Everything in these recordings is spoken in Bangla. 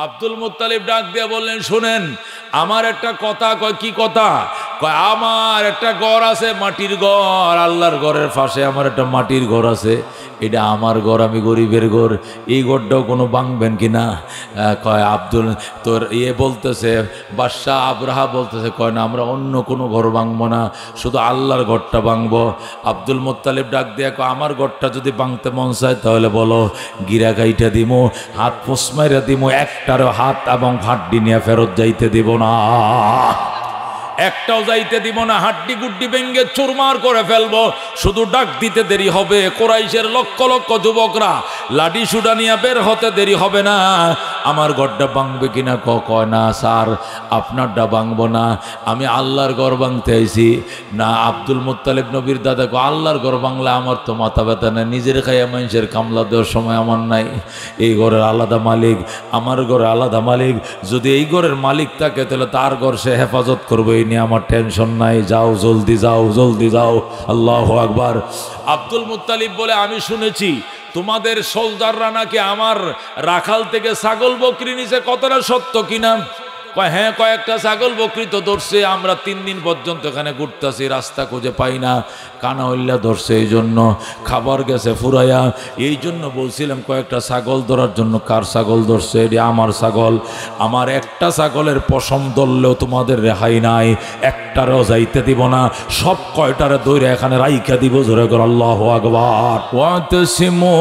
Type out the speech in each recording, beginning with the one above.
আব্দুল মুত্তালিব ডাক দিয়ে বললেন, শুনেন আমার একটা কথা। কয় কি কথা? কয় আমার একটা ঘর আছে, মাটির ঘর, আল্লাহর ঘরের পাশে আমার একটা মাটির ঘর আছে, এটা আমার ঘর, আমি গরিবের ঘর, এই ঘরটাও কোনো ভাঙবেন কিনা? কয় আব্দুল তোর বলতেছে, বাদশাহ আবরাহা বলতেছে, কয় না আমরা অন্য কোনো ঘর ভাঙবো না, শুধু আল্লাহর ঘরটা ভাঙবো। আব্দুল মুত্তালিব ডাক দিয়ে কয় আমার ঘরটা যদি ভাঙতে মন চায় তাহলে বলো, গিরা গাইটা দিমো, হাত পোসমাইরা দিমো, একটারও হাত এবং হাড্ডি নিয়ে ফেরত যাইতে দিব না, একটাও যাইতে দিব না, হাড্ডি গুড্ডি ভেঙ্গে চুরমার করে ফেলবো। শুধু ডাক দিতে দেরি হবে, কোরাইশের লক্ষ লক্ষ যুবকরা লাঠি সুডা নিয়ে বের হতে দেরি হবে না। আমার ঘরটা ভাঙবে কিনা? কয় না স্যার, আপনারটা ভাঙবো না, আমি আল্লাহর ঘর ভাঙতে আইছি। না, আব্দুল মুত্তালিব নবীর দাদা কো আল্লাহর ঘর ভাঙলে আমার তো মাথা ব্যথা নেই, নিজের খাইয়া মানুষের কামলা দেওয়ার সময় আমার নাই, এই ঘরের আলাদা মালিক, আমার ঘরে আলাদা মালিক, যদি এই ঘরের মালিক থাকে তাহলে তার ঘর সে হেফাজত করবে, এই নিয়ে আমার টেনশন নাই, যাও জলদি যাও, জলদি যাও। আল্লাহু আকবার। আব্দুল মুত্তালিব বলে, আমি শুনেছি তোমাদের সোলজাররা নাকি আমার রাখাল থেকে ছাগল বকরি নিছে, কতটা সত্য কিনা? কয় হ্যাঁ, কয়েকটা ছাগল বকরি তো ধরছে, আমরা 3 দিন পর্যন্ত এখানে ঘুরতেছি, রাস্তা খুঁজে পাই না, কানা হইলা ধরছে, এই জন্য খাবার গেছে ফুরাইয়া, এই জন্য বলছিলাম কয়েকটা ছাগল ধরার জন্য। কার ছাগল ধরছে? এটি আমার ছাগল, আমার একটা ছাগলের পশম ধরলেও তোমাদের রেহাই নাই, একটারও যাইতে দিব না, সব কয়টারে দৌড়ে এখানে রাইখা দিব। জোরে করে আল্লাহু আকবার। ওয়াতাসিমু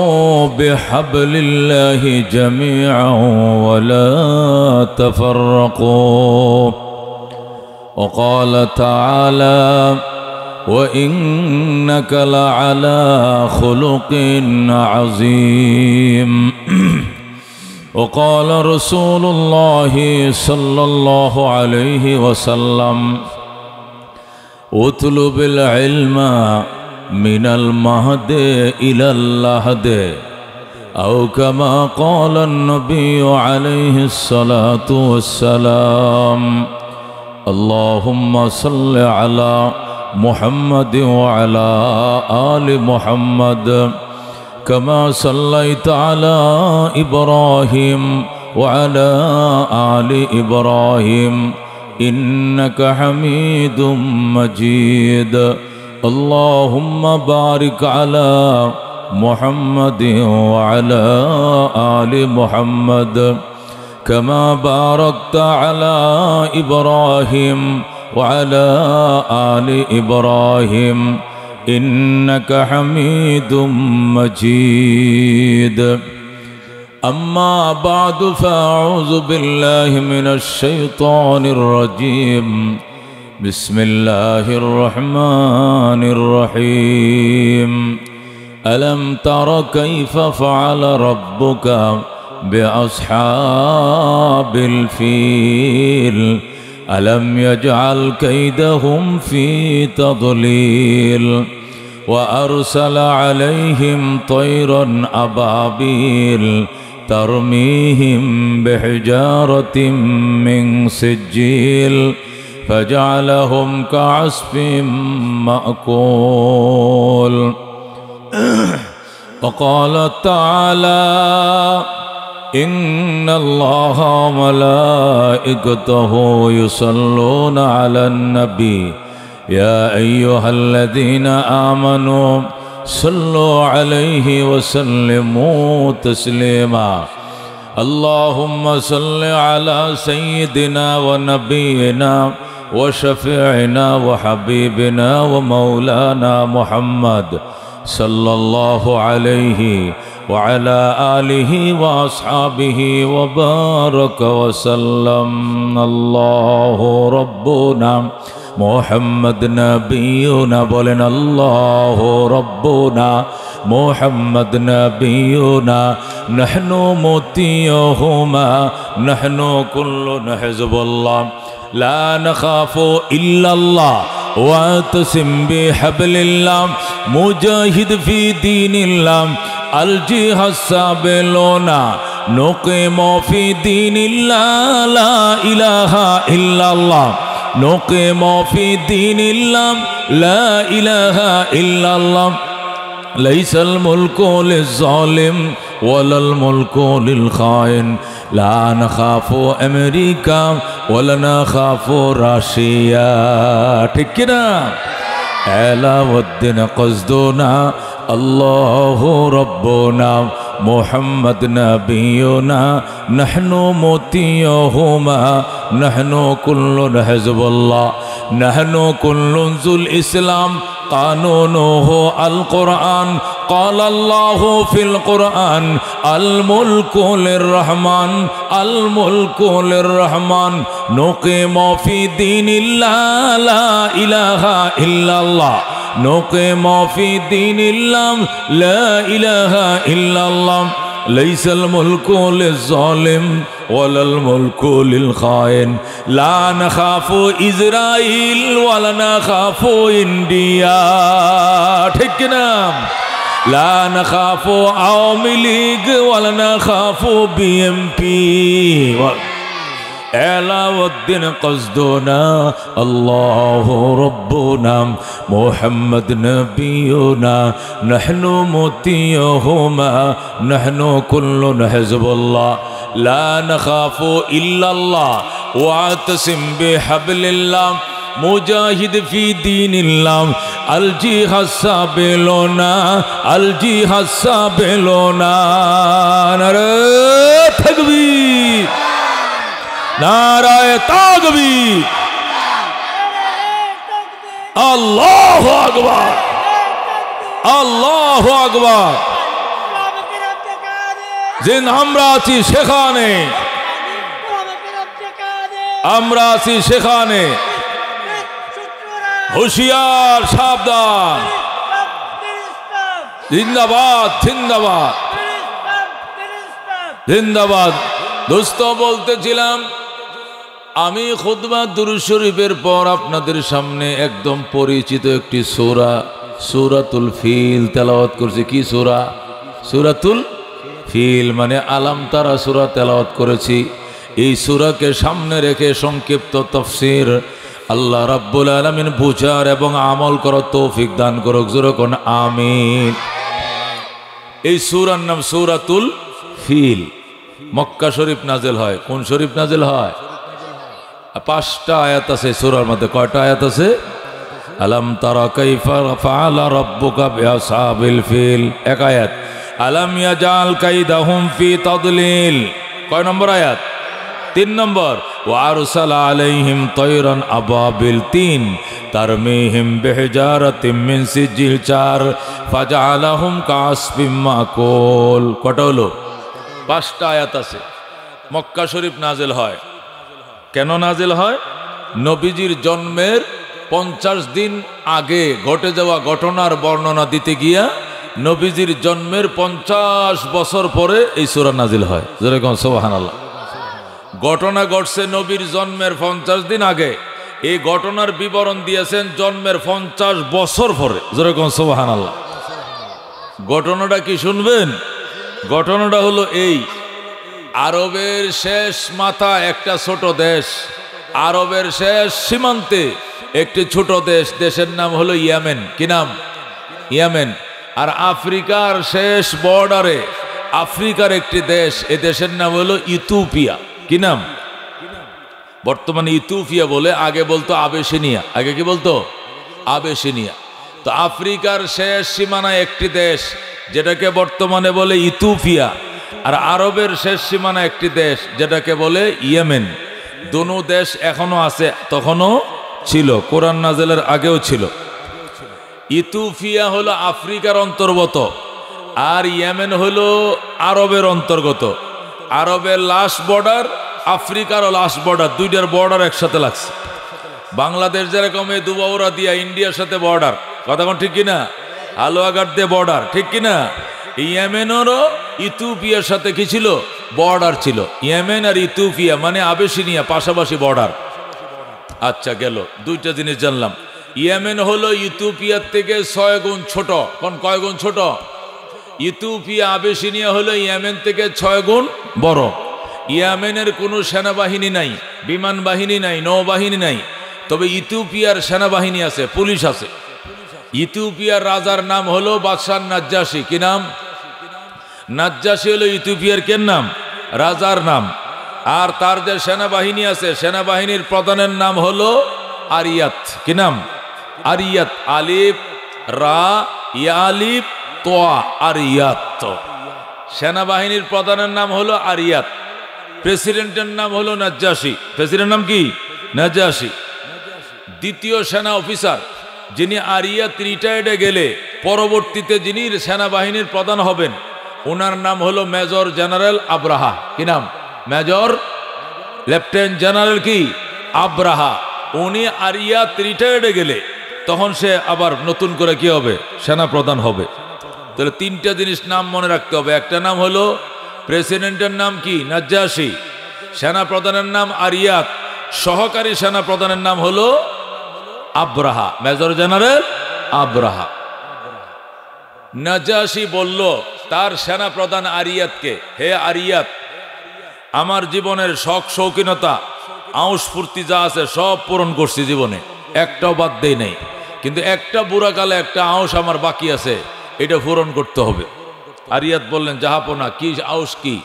বিহাবলিল্লাহি জামিআন ওয়া লা তাফাররাকু। وقال تعالى وإنك لعلى خلق عظيم. وقال رسول الله صلى الله عليه وسلم اطلب العلم من المهد إلى اللحد أو كما قال النبي عليه الصلاة والسلام. اللهم صل على محمد وعلى آل محمد كما صليت على إبراهيم وعلى آل إبراهيم إنك حميد مجيد. اللهم بارك على محمد وعلى آل محمد كما باركت على إبراهيم وعلى آل إبراهيم إنك حميد مجيد. أما بعد فأعوذ بالله من الشيطان الرجيم. بسم الله الرحمن الرحيم. ألم تر كيف فعل ربك بأصحاب الفيل ألم يجعل كيدهم في تضليل وأرسل عليهم طيرا أبابيل ترميهم بحجارة من سجيل فجعلهم كعصف مأكول. وقال تعالى إن الله وملائكته يصلون على النبي يا أيها الذين آمنوا صلوا عليه وسلموا تسليما. اللهم صل على سيدنا ونبينا وشفيعنا وحبيبنا ومولانا محمد صلى الله عليه وعلى آله وأصحابه وبارك وسلم. الله ربنا محمد نبينا بولن الله ربنا محمد نبينا نحن مطيعهما نحن كلنا حزب الله لا نخاف إلا الله واعتصم بحبل الله مجاهد في دين الله الجهاد السابلون نقيم في دين الله لا إله إلا الله نقيم في دين الله لا إله إلا الله ليس الملك للظالم ولا الملك للخائن লা নাখাফু আমেরিকা ওয়ালা নাখাফু রাশিয়া, ঠিক কি না? আলাউদ্দিন কসদুনা আল্লাহু রাব্বুনা মুহাম্মদ নবিয়ুনা নাহনু মুতিয়ুহুমা নাহনু কুল্লুন হিজবুল্লাহ নাহনু কুল্লুন যুল ইসলাম قانونه القرآن قال الله في القرآن الملك للرحمن الملك للرحمن نقيم في دين الله لا إله إلا الله نقيم في دين الله لا إله إلا الله ليس الملك للظالم ولا الملك للخائن لا نخاف إسرائيل ولا نخاف إنديا، ঠিক না? لا نخاف عوامي ليج ولا نخاف BNP আলাউদ্দিন কসদুনা আল্লাহু রাব্বুনা মুহাম্মদ নবিয়ুনা নাহনু মুতিয়ুহুমা নাহনু কুল্লুন হিজবুল্লাহ লা নাখাফু ইল্লাল্লাহ ওয়াতাসিম বিহাবলিল্লাহ মুজাহিদ ফি দীনিল্লাহ আল জিহাদ সাবিলুনা আল জিহাদ সাবিলুনা। নারে তাকবীর, নারায়ে তাকবীর, আল্লাহু আকবার, আল্লাহু আকবার। যেন আমরা আছি সেখানে, আমরা আছি সেখানে, হুঁশিয়ার, সাবধান, জিন্দাবাদ জিন্দাবাদ জিন্দাবাদ। দোস্ত বলতেছিলাম, আমি খুতবা দুরূদ শরীফের পর আপনাদের সামনে একদম পরিচিত একটি সূরা সূরাতুল ফিল তেলাওয়াত করছি। কি সূরা? সূরাতুল ফিল, মানে আলাম তারা সূরা তেলাওয়াত করেছি। এই সূরাকে সামনে রেখে সংক্ষিপ্ত তাফসীর আল্লাহ রাব্বুল আলামিন বুঝার এবং আমল করার তৌফিক দান করুক, জোরে কোন আমিন। এই সূরার নাম সূরাতুল ফিল। মক্কা শরীফ নাজেল হয়। কোন শরীফ নাজেল হয়? 5টা আয়াত আছে সূরার মধ্যে। কয়টা আয়াত আছে? আলাম তারা কাইফা ফাআলা রাব্বুকা বিআসহাবিল ফিল, এক আয়াত। আলাম ইয়াজাল কাইদাহুম ফি তাদলিল, কয় নম্বর আয়াত? 3 নম্বর। ওয়া আরসালা আলাইহিম তায়রান আবাবিল 3, তারমিহিম বিহিজারাতিম মিন সিজিল 4, ফাজআলাহুম কাসফিম মাকুল। কটা হলো? 5টা আয়াত আছে। মক্কা শরীফ নাজেল হয়। কেন নাজেল হয়? নবীজির জন্মের 50 দিন আগে ঘটে যাওয়া ঘটনার বর্ণনা দিতে গিয়া নবীজির জন্মের 50 বছর পরে এই সূরা নাজিল হয়। যেরকম সুবহানাল্লাহ, ঘটনা ঘটছে নবীর জন্মের 50 দিন আগে, এই ঘটনার বিবরণ দিয়েছেন জন্মের 50 বছর পরে। যেরকম সুবহানাল্লাহ। ঘটনাটা কি শুনবেন? ঘটনাটা হলো এই, আরবের শেষ মাথা একটা ছোট দেশ, আরবের শেষ সীমান্তে একটি ছোট দেশ, দেশের নাম হলো ইয়েমেন। কি নাম? ইয়েমেন। আর আফ্রিকার শেষ বর্ডারে আফ্রিকার একটি দেশ, এই দেশের নাম হলো ইথিওপিয়া। কি নাম? বর্তমানে ইথিওপিয়া বলে, আগে বলতো আবেসিনিয়া। আগে কি বলতো? আবেসিনিয়া। তো আফ্রিকার শেষ সীমানায় একটি দেশ যেটাকে বর্তমানে বলে ইথিওপিয়া, আর আরবের শেষ সীমানা একটি দেশ যেটাকে বলে ইয়েমেন। দুনো দেশ এখনো আছে, তখনও ছিল, কোরআন নাজেলের আগেও ছিল। ইথিওপিয়া হলো আফ্রিকার অন্তর্গত, আর ইয়েমেন হলো আরবের অন্তর্গত। আরবের লাস্ট বর্ডার, আফ্রিকারও লাস্ট বর্ডার, দুইটার বর্ডার একসাথে লাগছে। বাংলাদেশ যেরকম এই দুবাউরা দিয়া ইন্ডিয়ার সাথে বর্ডার, কথা কোন ঠিক কিনা? হালুয়াঘাট দিয়ে বর্ডার, ঠিক কিনা? ইয়েমেনেরও ইথিওপিয়ার সাথে কি ছিল? বর্ডার ছিল। ইয়েমেন আর ইথিওপিয়া মানে আবেসিনিয়া, পাশাপাশি বর্ডার। আচ্ছা, গেল দুইটা জিনিস জানলাম। ইয়েমেন হলো ইথিওপিয়ার থেকে 6 গুণ ছোট। কোন কয় গুণ ছোট? ইথিওপিয়া আবেসিনিয়া হলো ইয়েমেন থেকে 6 গুণ বড়। ইয়েমেনের কোনো সেনাবাহিনী নাই, বিমান বাহিনী নাই, নৌবাহিনী নাই, তবে ইথিওপিয়ার সেনাবাহিনী আছে, পুলিশ আছে। ইথিওপিয়ার রাজার নাম হলো বাদশাহ নাজ্জাশী। কি নাম? নাজ্জাশী হলো ইথিওপিয়ার কে নাম? রাজার নাম। আর তার যে সেনাবাহিনী আছে, সেনাবাহিনীর প্রধানের নাম হলো আরিয়াত। কি নাম? আরিয়াত। আলিফ রা ইয়া আলিফ তোয়া, আরিয়াত। সেনাবাহিনীর প্রধানের নাম হলো আরিয়াত। প্রেসিডেন্টের নাম হলো নাজ্জাশী। প্রেসিডেন্টের নাম কি? নাজ্জাশী। দ্বিতীয় সেনা অফিসার যিনি আরিয়াত রিটায়ার্ডে গেলে পরবর্তীতে যিনি সেনাবাহিনীর প্রধান হবেন, ওনার নাম হলো মেজর জেনারেল আব্রাহা। কি নাম? মেজর লেফটেন্যান্ট জেনারেল কি? আব্রাহা। উনি আরিয়াত রিটায়ার্ডে গেলে তখন সে আবার নতুন করে কি হবে? সেনা প্রধান হবে। তাহলে তিনটা জিনিস নাম মনে রাখতে হবে। একটা নাম হলো প্রেসিডেন্টের নাম কি? নাজ্জাশী। সেনা প্রধানের নাম আরিয়াত। সহকারী সেনা প্রধানের নাম হলো আব্রাহা, মেজর জেনারেল আব্রাহা। নাজ্জাশী বলল তার সেনা প্রধান আরিয়াতকে, হে আরিয়াত, আমার জীবনের শখ শৌখিনতা আউশ ফুর্তি যা আছে সব পূরণ করছি জীবনে, একটাও বাদ দেই নেই, কিন্তু একটা বুড়াকালে একটা আউশ আমার বাকি আছে, এটা পূরণ করতে হবে। আরিয়াত বললেন, জাহাপনা কি আউশ? কি?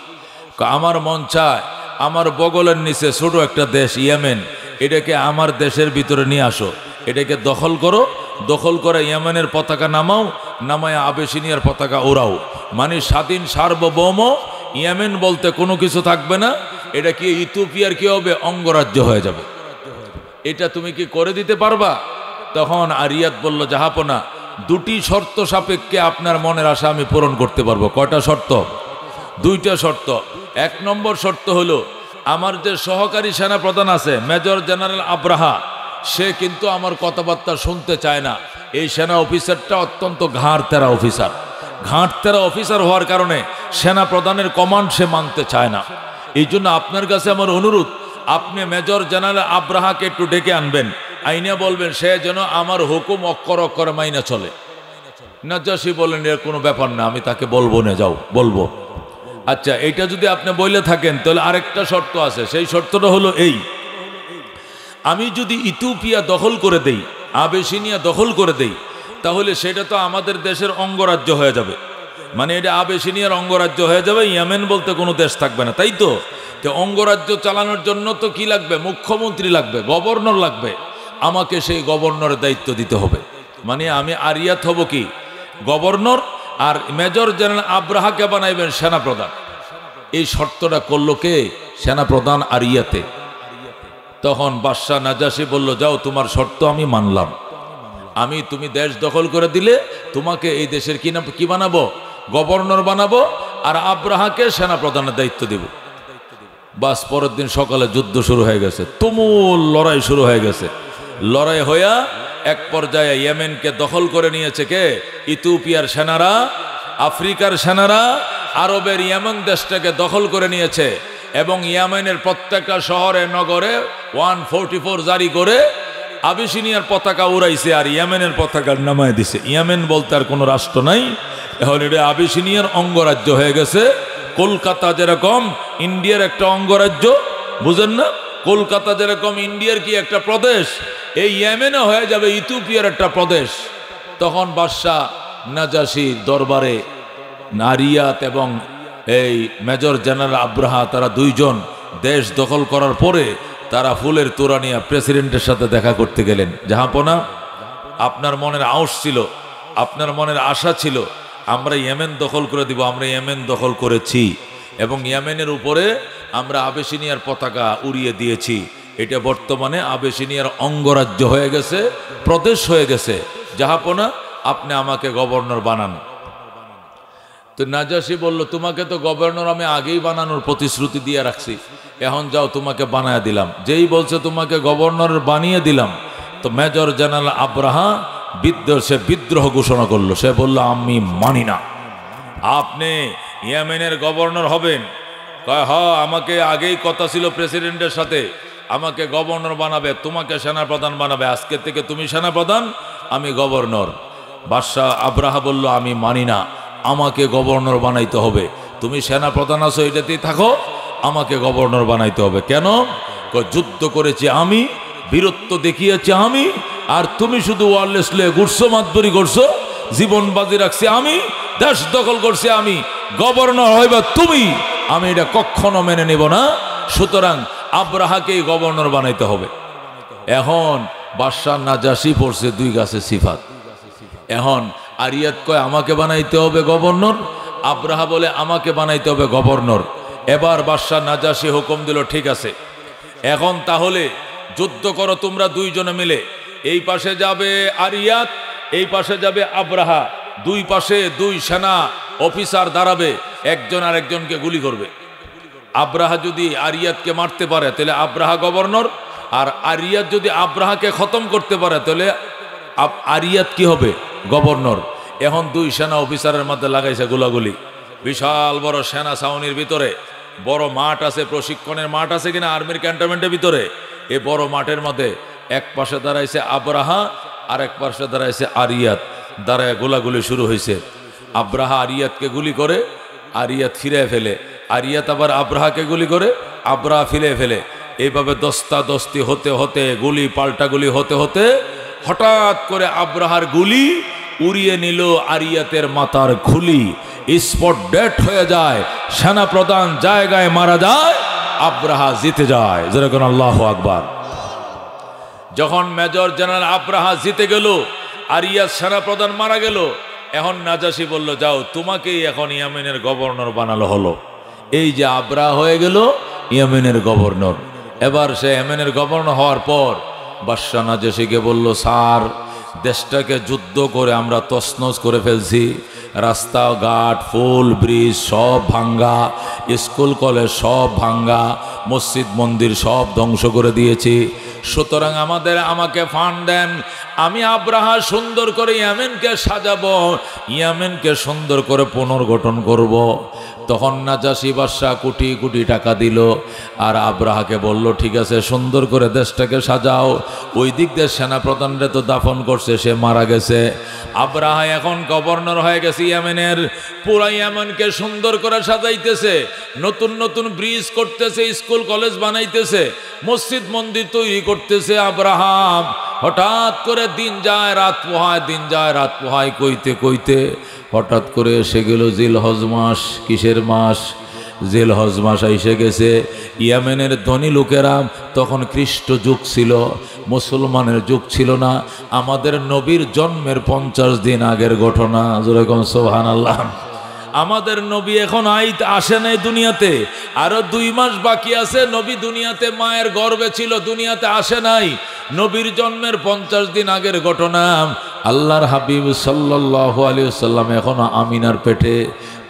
আমার মন চায় আমার বগলের নিচে ছোট একটা দেশ ইয়েমেন, এটাকে আমার দেশের ভিতরে নিয়ে আসো, এটাকে দখল করো, দখল করে ইয়েমেনের পতাকা নামাও, নামায় আবেসিনিয়ার পতাকা ওড়াও, মানে স্বাধীন সার্বভৌম ইয়েমেন বলতে কোনো কিছু থাকবে না। এটা কি ইথিওপিয়ার কি হবে? অঙ্গরাজ্য হয়ে যাবে। এটা তুমি কি করে দিতে পারবা? তখন আরিয়াত বলল, জাহাপনা দুটি শর্ত সাপেক্ষে আপনার মনের আশা আমি পূরণ করতে পারবো। কয়টা শর্ত? দুইটা শর্ত। এক নম্বর শর্ত হলো, আমার যে সহকারী সেনা প্রধান আছে মেজর জেনারেল আব্রাহা, সে কিন্তু আমার কথাবার্তা শুনতে চায় না। এই সেনা অফিসারটা অত্যন্ত ঘাড় তেরা অফিসার। ঘাড় তেরা অফিসার হওয়ার কারণে সেনা প্রধানের কমান্ড সে মানতে চায় না। এই জন্য আপনার কাছে আমার অনুরোধ, আপনি মেজর জেনারেল আব্রাহাকে একটু ডেকে আনবেন, আইনা বলবেন সে যেন আমার হুকুম অক্ষর অক্ষরে মাইনা চলে। নাজ্জাশী বললেন, এর কোনো ব্যাপার না, আমি তাকে বলবো না, যাও বলবো। আচ্ছা, এইটা যদি আপনি বলে থাকেন তাহলে আরেকটা শর্ত আছে। সেই শর্তটা হলো এই, আমি যদি ইথিওপিয়া দখল করে দেই, আবেসিনিয়া দখল করে দেই, তাহলে সেটা তো আমাদের দেশের অঙ্গরাজ্য হয়ে যাবে, মানে এটা আবেসিনিয়ার অঙ্গরাজ্য হয়ে যাবে, ইয়েমেন বলতে কোনো দেশ থাকবে না, তাই তো? অঙ্গরাজ্য চালানোর জন্য তো কি লাগবে? মুখ্যমন্ত্রী লাগবে, গভর্নর লাগবে। আমাকে সেই গভর্নরের দায়িত্ব দিতে হবে, মানে আমি আরিয়াত হব কি? গভর্নর, আর মেজর জেনারেল আব্রাহাকে বানাইবেন সেনাপ্রধান। এই শর্তটা করলো কে? সেনাপ্রধান আরিয়াতে। তখন বাদশাহ নাজ্জাশী বলল, যাও, তোমার শর্ত আমি মানলাম। তুমি দেশ দখল করে দিলে তোমাকে এই দেশের কি বানাবো? গভর্নর বানাবো, আর আব্রাহাকে সেনাপ্রধানের দায়িত্ব দিব। বাস, পরের দিন সকালে যুদ্ধ শুরু হয়ে গেছে, তুমুল লড়াই শুরু হয়ে গেছে। লড়াই হইয়া এক পর্যায়ে ইয়েমেনকে দখল করে নিয়েছে কে? ইথিওপিয়ার সেনারা, আফ্রিকার সেনারা আরবের ইয়েমেন দেশটাকে দখল করে নিয়েছে, এবং ইয়েমেনের প্রত্যেকটা শহরে নগরে 144 জারি করে আবিসিনিয়ার পতাকা উড়াইছে, আর ইয়েমেনের পতাকা নামায় দিছে। ইয়েমেন বলতে আর কোনো রাষ্ট্র নাই, এখন এটা আবিসিনিয়ার অঙ্গরাজ্য হয়ে গেছে। কলকাতা যেরকম ইন্ডিয়ার একটা অঙ্গরাজ্য, বুঝেন না? কলকাতা যেরকম ইন্ডিয়ার কি একটা প্রদেশ, এই ইয়েমেনও হয়ে যাবে ইথিওপিয়ার একটা প্রদেশ। তখন বাদশাহ নাজ্জাশীর দরবারে আরিয়াত এবং এই মেজর জেনারেল আব্রাহা, তারা দুইজন দেশ দখল করার পরে তারা ফুলের তোড়া নিয়ে প্রেসিডেন্টের সাথে দেখা করতে গেলেন। জাহাপনা, আপনার মনের আউশ ছিল, আপনার মনের আশা ছিল আমরা ইয়েমেন দখল করে দিব, আমরা ইয়েমেন দখল করেছি, এবং ইয়েমেনের উপরে আমরা আবেসিনিয়ার পতাকা উড়িয়ে দিয়েছি। এটা বর্তমানে আবেসিনিয়ার অঙ্গরাজ্য হয়ে গেছে, প্রদেশ হয়ে গেছে। জাহাপনা, আপনি আমাকে গভর্নর বানান। তো নাজ্জাশী বলল, তোমাকে তো গভর্নর আমি আগেই বানানোর প্রতিশ্রুতি দিয়ে রাখছি, এখন যাও, তোমাকে বানায় দিলাম। যেই বলছে তোমাকে গভর্নর বানিয়ে দিলাম, তো মেজর জেনারেল আব্রাহা বিদ্রোহ ঘোষণা করলো। সে বলল, আমি মানি না, আপনি ইয়েমেনের গভর্নর হবেন। কয়, হ্যাঁ, আমাকে আগেই কথা ছিল প্রেসিডেন্টের সাথে, আমাকে গভর্নর বানাবে, তোমাকে সেনাপ্রধান বানাবে। আজকে থেকে তুমি সেনাপ্রধান, আমি গভর্নর। বাদশাহ আব্রাহা বলল, আমি মানি না, আমাকে গভর্নর বানাইতে হবে। তুমি সেনাপ্রধান আছো, এটাতেই থাকো, আমাকে গভর্নর বানাইতে হবে। কেন? যুদ্ধ করেছি আমি, বীরত্ব দেখিয়েছি আমি, আর তুমি শুধু ওয়ারলেস লয়ে ঘুরছো, মাতবরি করছো, জীবন বাজি রাখছি আমি, দেশ দখল করছি আমি, গভর্নর হইবা তুমি, আমি এটা কখনো মেনে নিব না। সুতরাং আব্রাহাকেই গভর্নর বানাইতে হবে। এখন বাদশাহ নাজাশি পড়ছে দুই গাছে সিফাত। এখন আরিয়াত কয় আমাকে বানাইতে হবে গভর্নর, আব্রাহা বলে আমাকে বানাইতে হবে গভর্নর। এবার বাদশাহ নাজাশি হুকুম দিল, ঠিক আছে, এখন তাহলে যুদ্ধ করো তোমরা দুইজনে মিলে। এই পাশে যাবে আরিয়াত, এই পাশে যাবে আব্রাহা। দুই পাশে দুই সেনা অফিসার দাঁড়াবে, একজন আর একজনকে গুলি করবে। আব্রাহা যদি আরিয়াতকে মারতে পারে তাহলে আব্রাহা গভর্নর, আর আরিয়াত যদি আব্রাহাকে খতম করতে পারে তাহলে আরিয়াত কি হবে? গভর্নর। এখন দুই সেনা অফিসারের মধ্যে লাগাইছে গোলাগুলি। বিশাল বড় সেনা ছাউনির ভিতরে বড় মাঠ আছে, প্রশিক্ষণের মাঠ আছে কিনা আর্মির ক্যান্টনমেন্টের ভিতরে। এই বড় মাঠের মধ্যে এক পাশে দাঁড়াইছে আব্রাহা আর এক পাশে দাঁড়াইছে আরিয়াত। দাঁড়ায় গোলাগুলি শুরু হয়েছে। আব্রাহা আরিয়াতকে গুলি করে, আরিয়াত ফিরে ফেলে। আরিয়াত আবার আব্রাহাকে গুলি করে, আব্রাহা ফিরে ফেলে। এইভাবে দস্তাদস্তি হতে হতে, গুলি পাল্টা গুলি হতে হতে হঠাৎ করে আব্রাহার গুলি উড়িয়ে নিল আরিয়াতের মাথার খুলি। স্পট ডেট হয়ে যায়, সেনা প্রধান জায়গায় মারা যায়, আব্রাহা জিতে যায়। যেরকম আল্লাহু আকবার। যখন মেজর জেনারেল আব্রাহা জিতে গেল, আরিয়াত সেনা প্রধান মারা গেল, এখন নাজাশি বলল, যাও তোমাকেই এখন ইয়েমেনের গভর্নর বানালো হলো। এই যে আব্রাহা হয়ে গেল ইয়েমেনের গভর্নর। এবার সে ইয়েমেনের গভর্নর হওয়ার পর বাদশাহ নাজাশিকে বলল, স্যার, দেশটাকে যুদ্ধ করে আমরা তছনছ করে ফেলছি। রাস্তাঘাট, ফুল ব্রিজ সব ভাঙ্গা, স্কুল কলেজ সব ভাঙ্গা, মসজিদ মন্দির সব ধ্বংস করে দিয়েছি। সুতরাং আমাকে ফান্ড দেন, আমি আব্রাহা সুন্দর করে ইয়েমেনকে সাজাবো, ইয়েমেনকে সুন্দর করে পুনর্গঠন করব। তখন নাজাশি বাদশাহ কোটি কোটি টাকা দিল, আর আব্রাহাকে বলল, ঠিক আছে, সুন্দর করে দেশটাকে সাজাও। ওই দিক দিয়ে সেনাপ্রধানরে তো দাফন করছে, সে মারা গেছে। আব্রাহা এখন গভর্নর হয়ে গেছে ইয়েমেনের। পুরা ইয়েমেনকে সুন্দর করে সাজাইতেছে, নতুন নতুন ব্রিজ করতেছে, স্কুল কলেজ বানাইতেছে, মসজিদ মন্দির তৈরি করতেছে আব্রাহা। হঠাৎ করে দিন যায় রাত পোহায়, দিন যায় রাত পোহায়, কইতে কইতে হঠাৎ করে এসে গেল জিলহজ মাস। কিসের মাস? জিলহজ মাস এসে গেছে। ইয়েমেনের ধনী লোকেরা তখন খ্রিস্ট যুগ ছিল, মুসলমানের যুগ ছিল না। আমাদের নবীর জন্মের 50 দিন আগের ঘটনা। যেরকম সুবহানাল্লাহ। আমাদের নবী এখন আসে নাই দুনিয়াতে, আরো 2 মাস বাকি আছে। নবী দুনিয়াতে মায়ের গর্ভে ছিল, দুনিয়াতে আসে নাই। নবীর জন্মের 50 দিন আগের ঘটনা। আল্লাহর হাবিব সাল্লাল্লাহু আলাইহি ওয়াসাল্লাম এখনো আমিনার পেটে,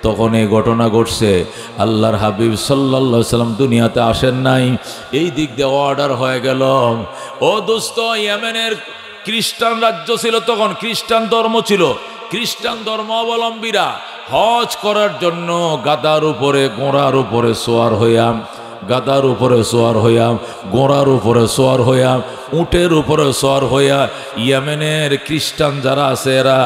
তখন এই ঘটনা ঘটছে। আল্লাহর হাবিব সাল্লাল্লাহু আলাইহি ওয়াসাল্লাম দুনিয়াতে আসেন নাই। এই দিক দিয়ে অর্ডার হয়ে গেল, ও দোস্ত, ইয়েমেনের খ্রিস্টান রাজ্য ছিল তখন, খ্রিস্টান ধর্ম ছিল। খ্রিস্টান ধর্ম অবলম্বীরা হজ করার জন্য গাদার উপরে, ঘোড়ার উপরে সোয়ার হইয়াম, গাদার উপরে সোয়ার হইয়া, ঘোড়ার উপরে সোয়ার হইয়া, উটের উপরে সোয়ার হইয়া ইয়েমেনের খ্রিস্টান যারা আছে এরা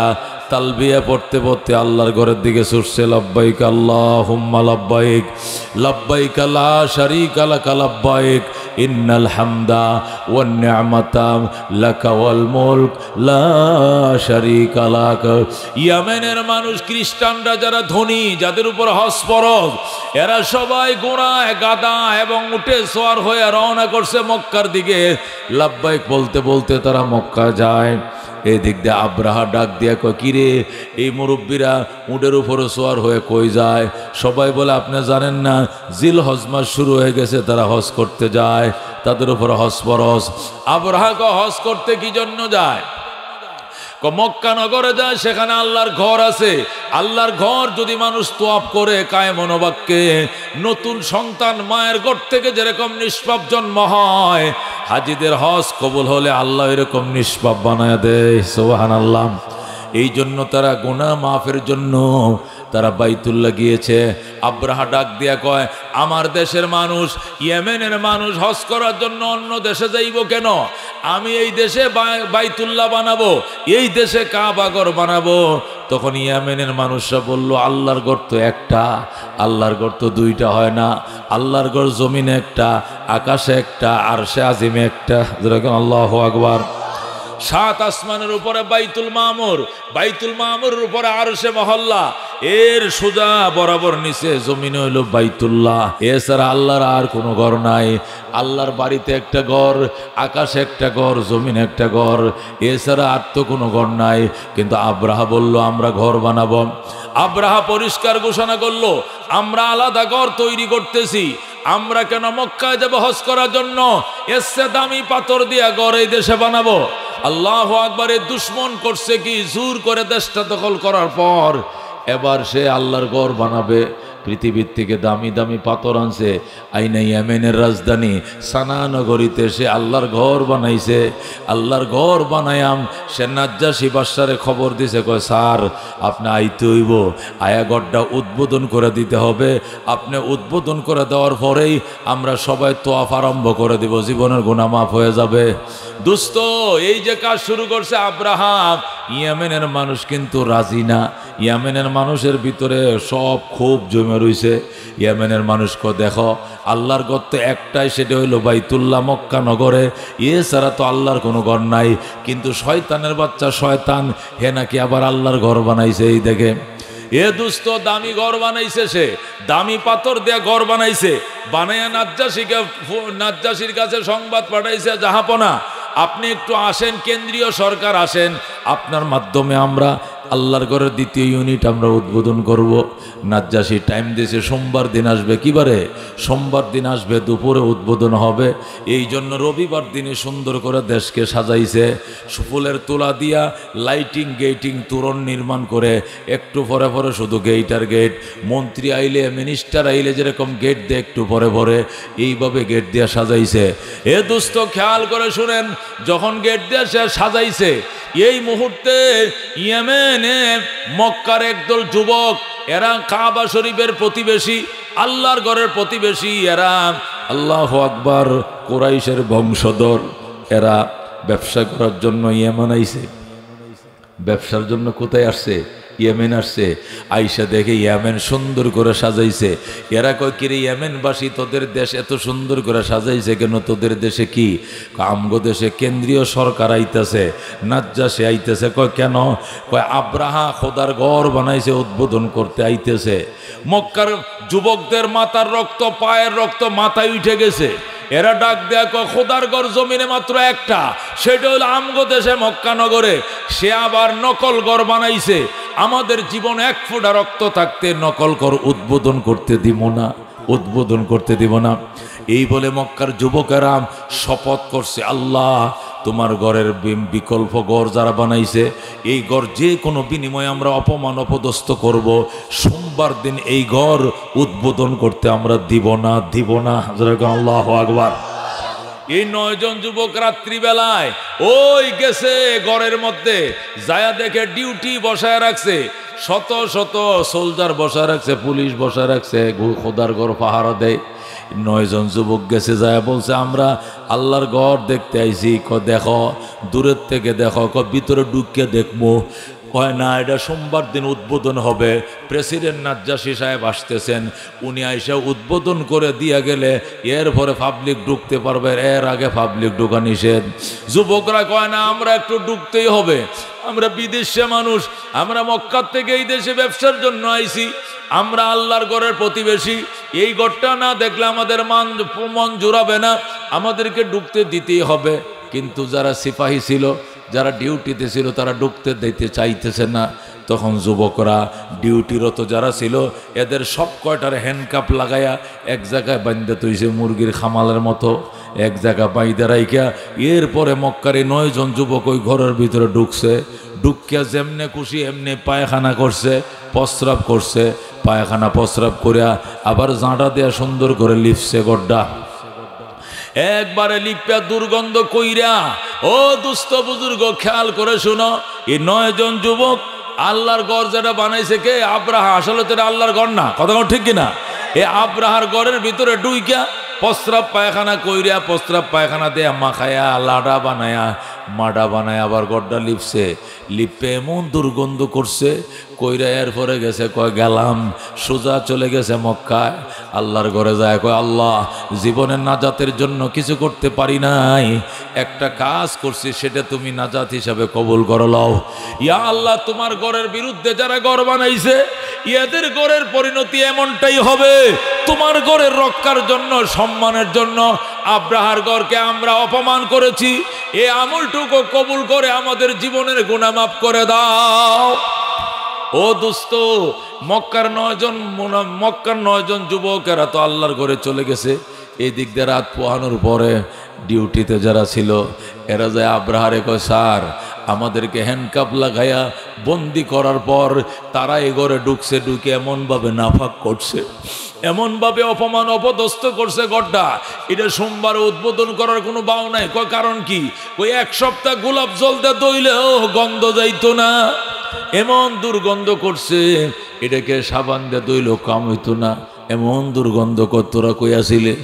তালবিয়া পড়তে পড়তে আল্লাহর ঘরের দিকে ছুটছে। লব্বাইক আল্লাহুম্মা লব্বাইক, লব্বাইক লা শারীকা লাকা লব্বাইক, ইন্নাল হামদা ওয়ান নি'মাতা লাকা ওয়াল মুলক লা শারীকা লাক। ইয়েমেনের মানুষ, খ্রিস্টানরা যারা ধনী, যাদের উপর হজ ফরজ, এরা সবাই ঘোড়ায়, গাদা এবং উটে সওয়ার হয়ে রওনা করছে মক্কার দিকে। লব্বাইক বলতে বলতে তারা মক্কা যায়। এই দিক দিয়ে আব্রাহা ডাক দিয়া কয়, কিরে, এই মুরব্বীরা উটের উপরে সোয়ার হয়ে কই যায়? সবাই বলে, আপনি জানেন না, জিল হজ মাস শুরু হয়ে গেছে, তারা হজ করতে যায়, তাদের উপরে হজ ফরজ। আব্রাহা হজ করতে কি জন্য যায়? মক্কা নগরে যায়, সেখানে আল্লাহর ঘর আছে। আল্লাহর ঘর যদি মানুষ তোয়াফ করে কায়ে মনোবাক্যে, নতুন সন্তান মায়ের ঘর থেকে যেরকম নিষ্পাপ জন্ম হয়, হাজিদের হজ কবুল হলে আল্লাহ এরকম নিষ্পাপ বানায় দেয়। সুবহানাল্লাহ। এই জন্য তারা গুনাহ মাফের জন্য তারা বাইতুল্লাহ গিয়েছে। আব্রাহা ডাক দিয়া কয়, আমার দেশের মানুষ, ইয়েমেনের মানুষ হজ করার জন্য অন্য দেশে যাইব কেন? আমি এই দেশে বাইতুল্লাহ বানাবো, এই দেশে কাবাঘর বানাবো। তখন ইয়েমেনের মানুষরা বলল, আল্লাহর ঘর তো একটা, আল্লাহর ঘর তো 2টা হয় না। আল্লাহর ঘর জমিনে একটা, আকাশে একটা, আরশে আজিমে একটা। যেরকম আল্লাহু আকবার। সাত আসমানের উপরে বাইতুল মামুর, বাইতুল মামুরের উপরে আরশে মহল্লা, এর সোজা বরাবর নিচে জমিনে হইল বাইতুল্লাহ। এছাড়া আল্লাহর আর কোনো ঘর নাই। আল্লাহর বাড়িতে একটা ঘর, আকাশে একটা ঘর, জমিনে একটা ঘর, এছাড়া আর তো কোনো ঘর নাই। কিন্তু আব্রাহা বলল আমরা ঘর বানাবো। আব্রাহা পরিষ্কার ঘোষণা করলো আমরা আলাদা ঘর তৈরি করতেছি। আমরা কেন মক্কায় যাব হজ করার জন্য, এসে দামি পাথর দিয়া ঘর এই দেশে বানাবো। আল্লাহু আকবার। দুশ্মন করছে কি, জোর করে দেশটা দখল করার পর এবার সে আল্লাহর ঘর বানাবে। পৃথিবীর থেকে দামি দামি পাথর আনছে, আইনা ইয়েমেনের রাজধানী সানা নগরীতে সে আল্লাহর ঘর বানাইছে। আল্লাহর ঘর বানায়াম সে নাজ্জাশী বাদশারে খবর দিছে, কয় স্যার আপনি আইতে হইব, আয়া ঘরটা উদ্বোধন করে দিতে হবে। আপনি উদ্বোধন করে দেওয়ার পরেই আমরা সবাই তোয়াফ আরম্ভ করে দিব, জীবনের গুনাহ মাফ হয়ে যাবে। দোস্ত এই যে কাজ শুরু করছে আব্রাহাম, ইয়েমেনের মানুষ কিন্তু রাজি না। ইয়েমেনের মানুষের ভিতরে সব খুব জমে রইছে। ইয়েমেনের মানুষকে দেখো, আল্লাহর ঘর তো একটাই, সেটা হইলো বাইতুল্লাহ মক্কা নগরে, এছাড়া তো আল্লাহর কোনো ঘর নাই। কিন্তু শয়তানের বাচ্চা শয়তান হে নাকি আবার আল্লাহর ঘর বানাইছে। এই দেখে এ দুস্থ দামি ঘর বানাইছে, সে দামি পাথর দিয়ে ঘর বানাইছে, বানাইয়া নাজ্জাশীর কাছে সংবাদ পাঠাইছে, জাহাপনা আপনি একটু আসেন, কেন্দ্রীয় সরকার আসেন, আপনার মাধ্যমে আমরা আল্লাহর ঘরের দ্বিতীয় ইউনিট আমরা উদ্বোধন করব। নাজ্জাশী টাইম দিয়েছে সোমবার দিন আসবে। কিবারে? সোমবার দিন আসবে, দুপুরে উদ্বোধন হবে। এই জন্য রবিবার দিনে সুন্দর করে দেশকে সাজাইছে, ফুলের তোলা দিয়া লাইটিং গেটিং তোরণ নির্মাণ করে, একটু পরে পরে শুধু গেট আর গেট। মন্ত্রী আইলে মিনিস্টার আইলে যেরকম গেট দিয়ে একটু পরে পরে এইভাবে গেট দিয়া সাজাইছে। এ দোস্ত খেয়াল করে শুনেন, যখন গেট দিয়ে সে সাজাইছে এই মুহূর্তে ইয়েমেনে মক্কার একদল যুবক, এরা কাবা শরীফের প্রতিবেশী, আল্লাহর ঘরের প্রতিবেশী, এরা আল্লাহু আকবার কুরাইশের বংশধর। এরা ব্যবসা করার জন্য ইয়েমেন আইছে। ব্যবসার জন্য কোথায় আসছে? ইয়েমেন আসছে। আইসা দেখে ইয়েমেন সুন্দর করে সাজাইছে। এরা কয় কিরে ইয়েমেনবাসী, তোদের দেশ এত সুন্দর করে সাজাইছে কেন? তোদের দেশে কি? আমগো দেশে কেন্দ্রীয় সরকার আইতেছে, নাজ্জাশী আইতেছে। কয় কেন? কয় আব্রাহা খোদার ঘর বানাইছে, উদ্বোধন করতে আইতেছে। মক্কার যুবকদের মাথার রক্ত, পায়ের রক্ত মাথায় উঠে গেছে। এরা ডাক দেয়া কয় খোদার ঘর জমিনে মাত্র একটা, সেটা হলো আমগো দেশে মক্কা নগরে। সে আবার নকল ঘর বানাইছে। আমাদের জীবন এক ফোঁটা রক্ত থাকতে নকল ঘর উদ্বোধন করতে দিব না, উদ্বোধন করতে দিব না। এই বলে মক্কার যুবকেরা শপথ করছে, আল্লাহ তোমার ঘরের বিকল্প ঘর যারা বানাইছে, এই ঘর যে কোনো বিনিময়ে আমরা অপমান অপদস্থ করব। সোমবার দিন এই ঘর উদ্বোধন করতে আমরা দিব না, দিব না। আল্লাহু আকবার। এই 9 জন যুবক রাত্রিবেলায় ওই গেছে ঘরের মধ্যে, যায়া দেখে ডিউটি বসায় রাখছে, শত শত সোলজার বসায় রাখছে, পুলিশ বসায় রাখছে, খোদার ঘর পাহারা দেয়। 9 জন যুবক গেছে, যায় বলছে আমরা আল্লাহর ঘর দেখতে আইছি। দেখো দূরের থেকে দেখো, ভিতরে ঢুকে দেখবো। কয় না, এটা সোমবার দিন উদ্বোধন হবে, প্রেসিডেন্ট নাজ্জাশী সাহেব আসতেছেন, উনি আইসা উদ্বোধন করে দিয়ে গেলে এরপরে পাবলিক ঢুকতে পারবে, এর আগে পাবলিক ঢোকা নিষেধ। যুবকরা কয় না, আমরা একটু ঢুকতেই হবে, আমরা বিদেশে মানুষ, আমরা মক্কার থেকে এই দেশে ব্যবসার জন্য আইছি, আমরা আল্লাহর ঘরের প্রতিবেশী, এই ঘরটা না দেখলে আমাদের মন জোড়াবে না, আমাদেরকে ঢুকতে দিতেই হবে। কিন্তু যারা সিপাহী ছিল, যারা ডিউটিতে ছিল, তারা ঢুকতে দিতে চাইতেছে না। তখন যুবকরা ডিউটিরত যারা ছিল, এদের সব কয়টার হ্যান্ডকাপ লাগাইয়া এক জায়গায় বান্ধে তৈছে, মুরগির খামালের মতো এক জায়গা বাইদা রাইকা। এরপরে মক্কারে 9 জন যুবক ওই ঘরের ভিতরে ঢুকছে। ঢুকিয়া যেমনে খুশি এমনি পায়খানা করছে, প্রস্রাব করছে, পায়খানা প্রস্রাব করিয়া আবার জাঁটা দেয়া সুন্দর করে লিপছে গড্ডা। একবারে লিপিয়া দুর্গন্ধ কইরা, ও দুস্থ বুজুর্গ খেয়াল করে শুনো, এই 9 জন যুবক আল্লাহর ঘর যেটা বানাইছে কে? আব্রাহা। আসলে তো আল্লাহর ঘর না, কথা ঠিক কিনা? এই আব্রাহার ঘরের ভিতরে ডুইকা প্রস্রাব পায়খানা কইরা, প্রস্রাব পায়খানা দিয়ে মাখায়া লাডা বানায়া মাডা বানায় আবার গড্ডা লিপছে, লিপে এমন দুর্গন্ধ করছে, কইরা এরপরে গেছে কয় গেলাম, সোজা চলে গেছে মক্কায়। আল্লাহর ঘরে যায় কয় আল্লাহ, জীবনের নাজাতের জন্য কিছু করতে পারি নাই, একটা কাজ করছি, সেটা তুমি নাজাত হিসাবে কবুল করে লও। ইয়া আল্লাহ, তোমার ঘরের বিরুদ্ধে যারা ঘর বানাইছে, ইয়াদের ঘরের পরিণতি এমনটাই হবে। তোমার ঘরের রক্ষার জন্য, সম্মানের জন্য আব্রাহার ঘরকে আমরা অপমান করেছি, এ আমলটুকু কবুল করে আমাদের জীবনের গুনাহ মাফ করে দাও। ও দোস্ত, মক্কার 9 জন যুবকেরা তো আল্লাহর ঘরে চলে গেছে। এই দিক দিয়ে রাত পোহানোর পরে ডিউটিতে যারা ছিল, এরা যায় আব্রাহারে কয় স্যার, আমাদেরকে হ্যান্ডকাপ লাগাইয়া বন্দি করার পর তারা এ ঘরে ঢুকছে, ঢুকে এমনভাবে নাফাক করছে, এমনভাবে অপমান অপদস্থ করছে গড্ডা, এটা সোমবারে উদ্বোধন করার কোনো বাও নাই। কয় কারণ কি? ওই 1 সপ্তাহ গোলাপ জলতে দইলেও গন্ধ যাইতো না, এমন দুর্গন্ধ করছে, এটাকে সাবান দিয়ে দইলেও কাম হইতো না, এমন দুর্গন্ধ তোরা কইয়াছিলে।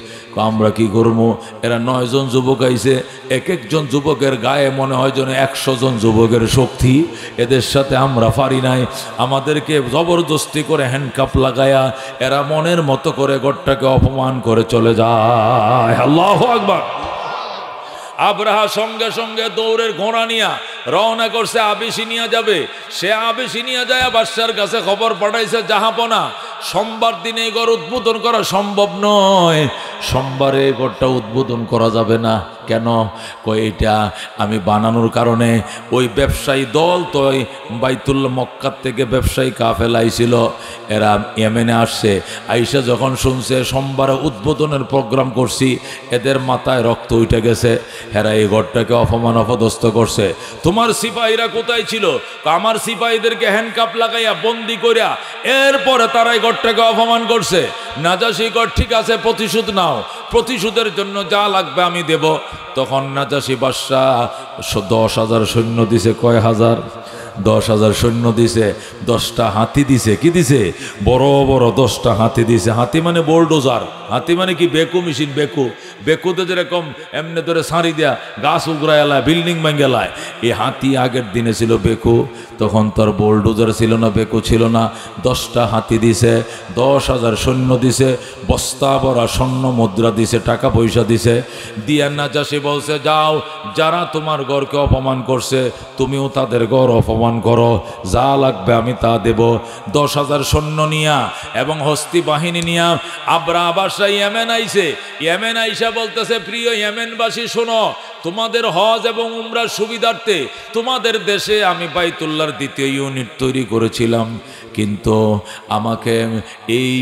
আমরা কি করবো? এরা 9 জন যুবক আইছে, এক একজন যুবকের গায়ে মনে হয় যেন 100 জন যুবকের শক্তি, এদের সাথে আমরা পারি নাই। আমাদেরকে জবরদস্তি করে হ্যান্ডকাপ লাগায়া এরা মনের মতো করে ঘরটাকে অপমান করে চলে যায়। আল্লাহু আকবার। আব্রাহা সঙ্গে সঙ্গে দৌড়ের ঘোড়া নিয়া রওনা করছে, আবিসিনিয়া যাবে। সে আবিসিনিয়া যায় বাদশার কাছে খবর পাঠাইছে, জাহাপনা সোমবার দিনে এই ঘর উদ্বোধন করা সম্ভব নয়, সোমবারে এই ঘরটা উদ্বোধন করা যাবে না। কেন? কই এটা আমি বানানোর কারণে ওই ব্যবসায়ী দল তো ওই বাইতুল্লাহ মক্কার থেকে ব্যবসায়ী কাফেলা আইছিল, এরা ইয়েমেনে আসছে। আইসা যখন শুনছে সোমবারে উদ্বোধনের প্রোগ্রাম করছি, এদের মাথায় রক্ত উঠে গেছে, এরা এই ঘরটাকে অপমান অপদস্থ করছে। তোমার সিপাহীরা কোথায় ছিল? আমার সিপাহীদেরকে হ্যান্ডকাপ লাগাইয়া বন্দি করিয়া এরপরে তারা এই ঘরটাকে অপমান করছে। নাজাশী ঘর ঠিক আছে, প্রতিশোধ নাও, প্রতিশোধের জন্য যা লাগবে আমি দেব। তখন নাজাশী বাদশাহ 10,000 সৈন্য দিছে। কয় হাজার? 10,000 সৈন্য দিছে, 10টা হাতি দিছে। কি দিছে? বড় বড় 10টা হাতি দিছে। হাতি মানে বোলডোজার, হাতি মানে কি? বেকু মেশিন। বেকুতে যেরকম এমনি ধরে সারি দেয়া গাছ উগড়া এলায়, বিল্ডিং ভেঙে এলায়, এই হাতি আগের দিনে ছিল বেকু, তখন তার বোলডোজার ছিল না, বেকু ছিল না। 10টা হাতি দিছে, 10,000 সৈন্য দিছে, বস্তা ভরা স্বর্ণ মুদ্রা দিছে, টাকা পয়সা দিছে। দিয়া নাজাশী বলছে, যাও, যারা তোমার ঘরকে অপমান করছে তুমিও তাদের ঘর অপমান করো, যা লাগবে আমি তা দেব। 10,000 সৈন্য নিয়া এবং হস্তি বাহিনী নিয়া আব্রাহা বাদশা ইয়েমেন আইছে। ইয়েমেন আইসা বলতেছে, প্রিয় ইয়েমেনবাসী শোনো, তোমাদের হজ এবং উমরার সুবিধার্থে তোমাদের দেশে আমি বাইতুল্লাহর 2য় ইউনিট তৈরি করেছিলাম, কিন্তু আমাকে এই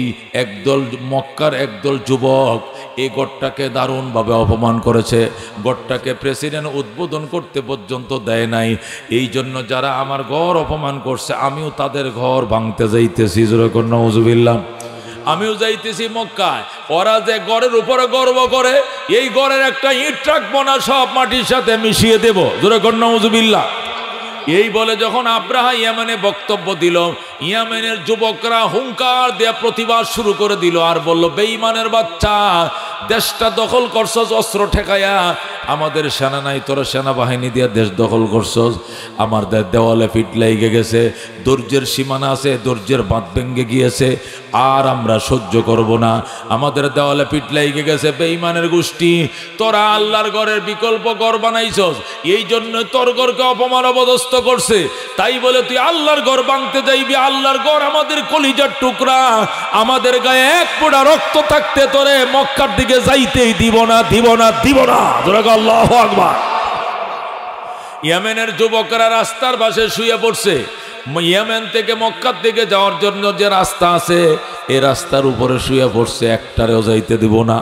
একদল মক্কার একদল যুবক এই গড়টাকে দারুণভাবে অপমান করেছে। গড়টাকে প্রেসিডেন্ট উদ্বোধন করতে পর্যন্ত দেয় নাই। এই জন্য যারা আমার ঘর অপমান করছে আমিও তাদের ঘর ভাঙতে যাইতেছি। যেরকম নাউজুবিল্লাহ, আমিও যাইতেছি মক্কায়। ওরা যে গড়ের উপরে গর্ব করে, এই গড়ের একটা ইট রাখবো না, সব মাটির সাথে মিশিয়ে দেব। যেরকম নাউজুবিল্লাহ। এই বলে যখন আব্রাহা ইয়েমেনে বক্তব্য দিল, ইয়েমেনের যুবকরা হুঙ্কার দেয়া প্রতিবাদ শুরু করে দিল আর বলল, বেঈমানের বাচ্চা, দেশটা দখল করছস অস্ত্র ঠেকায়া, আমাদের সেনা নাই, তোরা সেনাবাহিনী দিয়ে দেশ দখল করছস। আমাদের দেওয়ালে ফিট লেগে গেছে, ধৈর্যের সীমানা আছে, ধৈর্যের বাঁধ ভেঙে গিয়েছে, আর আমরা সহ্য করব না। আমাদের দেওয়ালে ফিট লেগে গেছে। বেঈমানের গোষ্ঠী, তোরা আল্লাহর ঘরের বিকল্প ঘর বানাইছস, এই জন্য তোর ঘরকে অপমান অপদস্থ করছে। তাই বলে তুই আল্লাহর ঘর ভাঙতে যাইবি? আল্লাহর ঘর আমাদের কলিজার টুকরা, আমাদের গায়ে এক ফোঁটা রক্ত থাকতে তোরে মক্কার দিকে যাইতেই দিব না, দিব না, দিব না। আল্লাহু আকবার। ইয়েমেনের যুবকরা রাস্তার পাশে শুয়ে পড়ছে। ইয়েমেন থেকে মক্কার দিকে যাওয়ার জন্য যে রাস্তা আছে, এই রাস্তার উপরে শুয়ে পড়ছে, একটারেও যাইতে দিব না,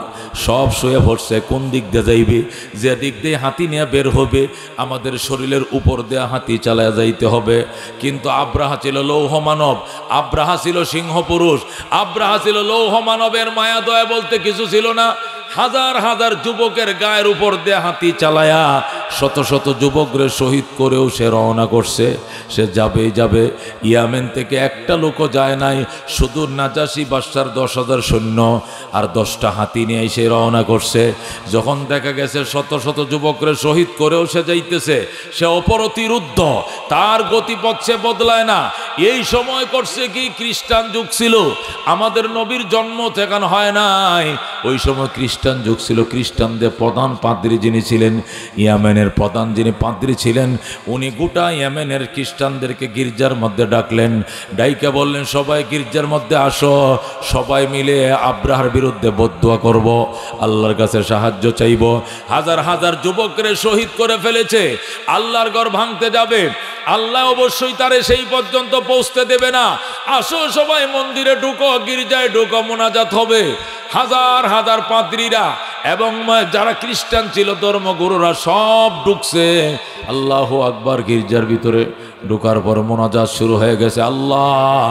সব শুয়ে পড়ছে। কোন দিক দিয়ে যাইবে? যে দিক দিয়ে হাতি নিয়ে বের হবে, আমাদের শরীরের উপর দিয়ে হাতি চালায় যাইতে হবে। কিন্তু আব্রাহা ছিল লৌহ মানব, আব্রাহা ছিল সিংহ পুরুষ, আব্রাহা ছিল লৌহ মানবের মায়া দয়া বলতে কিছু ছিল না। হাজার হাজার যুবকের গায়ের উপর দিয়ে হাতি চালায়া শত শত যুবকরে শহীদ করেও সে রওনা করছে। সে যাবেই যাবে। ইয়ামেন থেকে একটা লোকও যায় নাই, শুধু নাজাসি বাদশার 10,000 সৈন্য আর 10টা হাতি নিয়ে সে রওনা করছে। যখন দেখা গেছে শত শত যুবকরে শহীদ করেও সে যাইতেছে, সে অপরতিরুদ্ধ, তার গতিপথ সে বদলায় না। এই সময় করছে কি, খ্রিস্টান যুগ ছিল, আমাদের নবীর জন্ম থেকে হয় নাই, ওই সময় খ্রিস্টান যুগ ছিল। খ্রিস্টানদের প্রধান পাদ্রী যিনি ছিলেন, ইয়ামেনের প্রধান যিনি পাদ্রী ছিলেন, উনি গোটা ইয়ামেনের খ্রিস্টানদেরকে গির্জার মধ্যে ডাকলেন, ডাইকে বললেন সবাই গির্জার মধ্যে আসো, সবাই মিলে আব্রাহার বিরুদ্ধে বদদুয়া করব, আল্লাহর কাছে সাহায্য চাইব। হাজার হাজার যুবকরে শহীদ করে ফেলেছে, আল্লাহর ঘর ভাঙতে যাবে, আল্লাহ অবশ্যই তারে সেই পর্যন্ত পৌঁছতে দেবে না। আসো সবাই মন্দিরে ঢুকো, গির্জায় ঢুকো, মোনাজাত হবে। হাজার হাজার পাদ্রীরা এবং যারা খ্রিস্টান ছিল ধর্মগুরুরা সব ঢুকছে। আল্লাহু আকবার। গির্জার ভিতরে ঢুকার পর মোনাজাত শুরু হয়ে গেছে। আল্লাহ,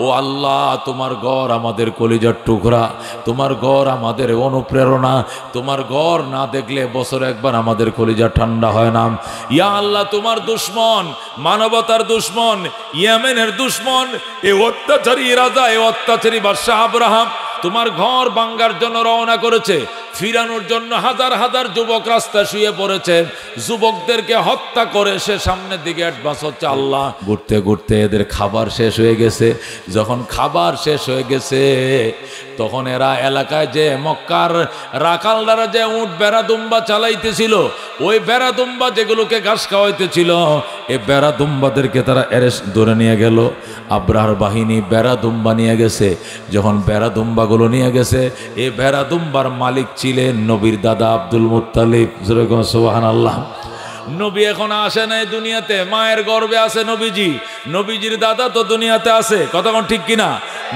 ও আল্লাহ, তোমার ঘর আমাদের কলিজার টুকরা, তোমার ঘর আমাদের অনুপ্রেরণা, তোমার ঘর না দেখলে বছরে একবার আমাদের কলিজা ঠান্ডা হয় না। ইয়া আল্লাহ, তোমার দুশ্মন, মানবতার দুশ্মন, ইয়েমেনের দুশ্মন, এ অত্যাচারী রাজা, এ অত্যাচারী বাদশাহ আব্রাহাম তোমার ঘর ভাঙ্গার জন্য রওনা করেছে। ফিরানোর জন্য হাজার হাজার যুবক রাস্তা শুয়ে পড়েছে। যুবকদেরকে হত্যা করে সে সামনের দিকে অ্যাডভান্স হচ্ছে। আল্লাহ, ঘুরতে ঘুরতে এদের খাবার শেষ হয়ে গেছে। যখন খাবার শেষ হয়ে গেছে, তখন এরা এলাকায় যে মক্কার রাখালদারা যে উট বেড়া দুম্বা চালাইতেছিল, ওই বেড়া দুম্বা যেগুলোকে ঘাস খাওয়াইতেছিল, এই বেড়া দুম্বাদেরকে তারা অ্যারেস্ট ধরে নিয়ে গেল। আব্রাহার বাহিনী বেড়া দুম্বা নিয়ে গেছে। যখন বেড়া দুম্বাগুলো নিয়ে গেছে, এই বেড়া দুম্বার মালিক ছিলেন নবীর দাদা আব্দুল মুত্তালিব। সুবহানাল্লাহ। নবী এখন আসে নাই দুনিয়াতে, মায়ের গর্ভে আছে নবীজি। নবীজির দাদা তো দুনিয়াতে আছে, কথা কোন ঠিক কিনা?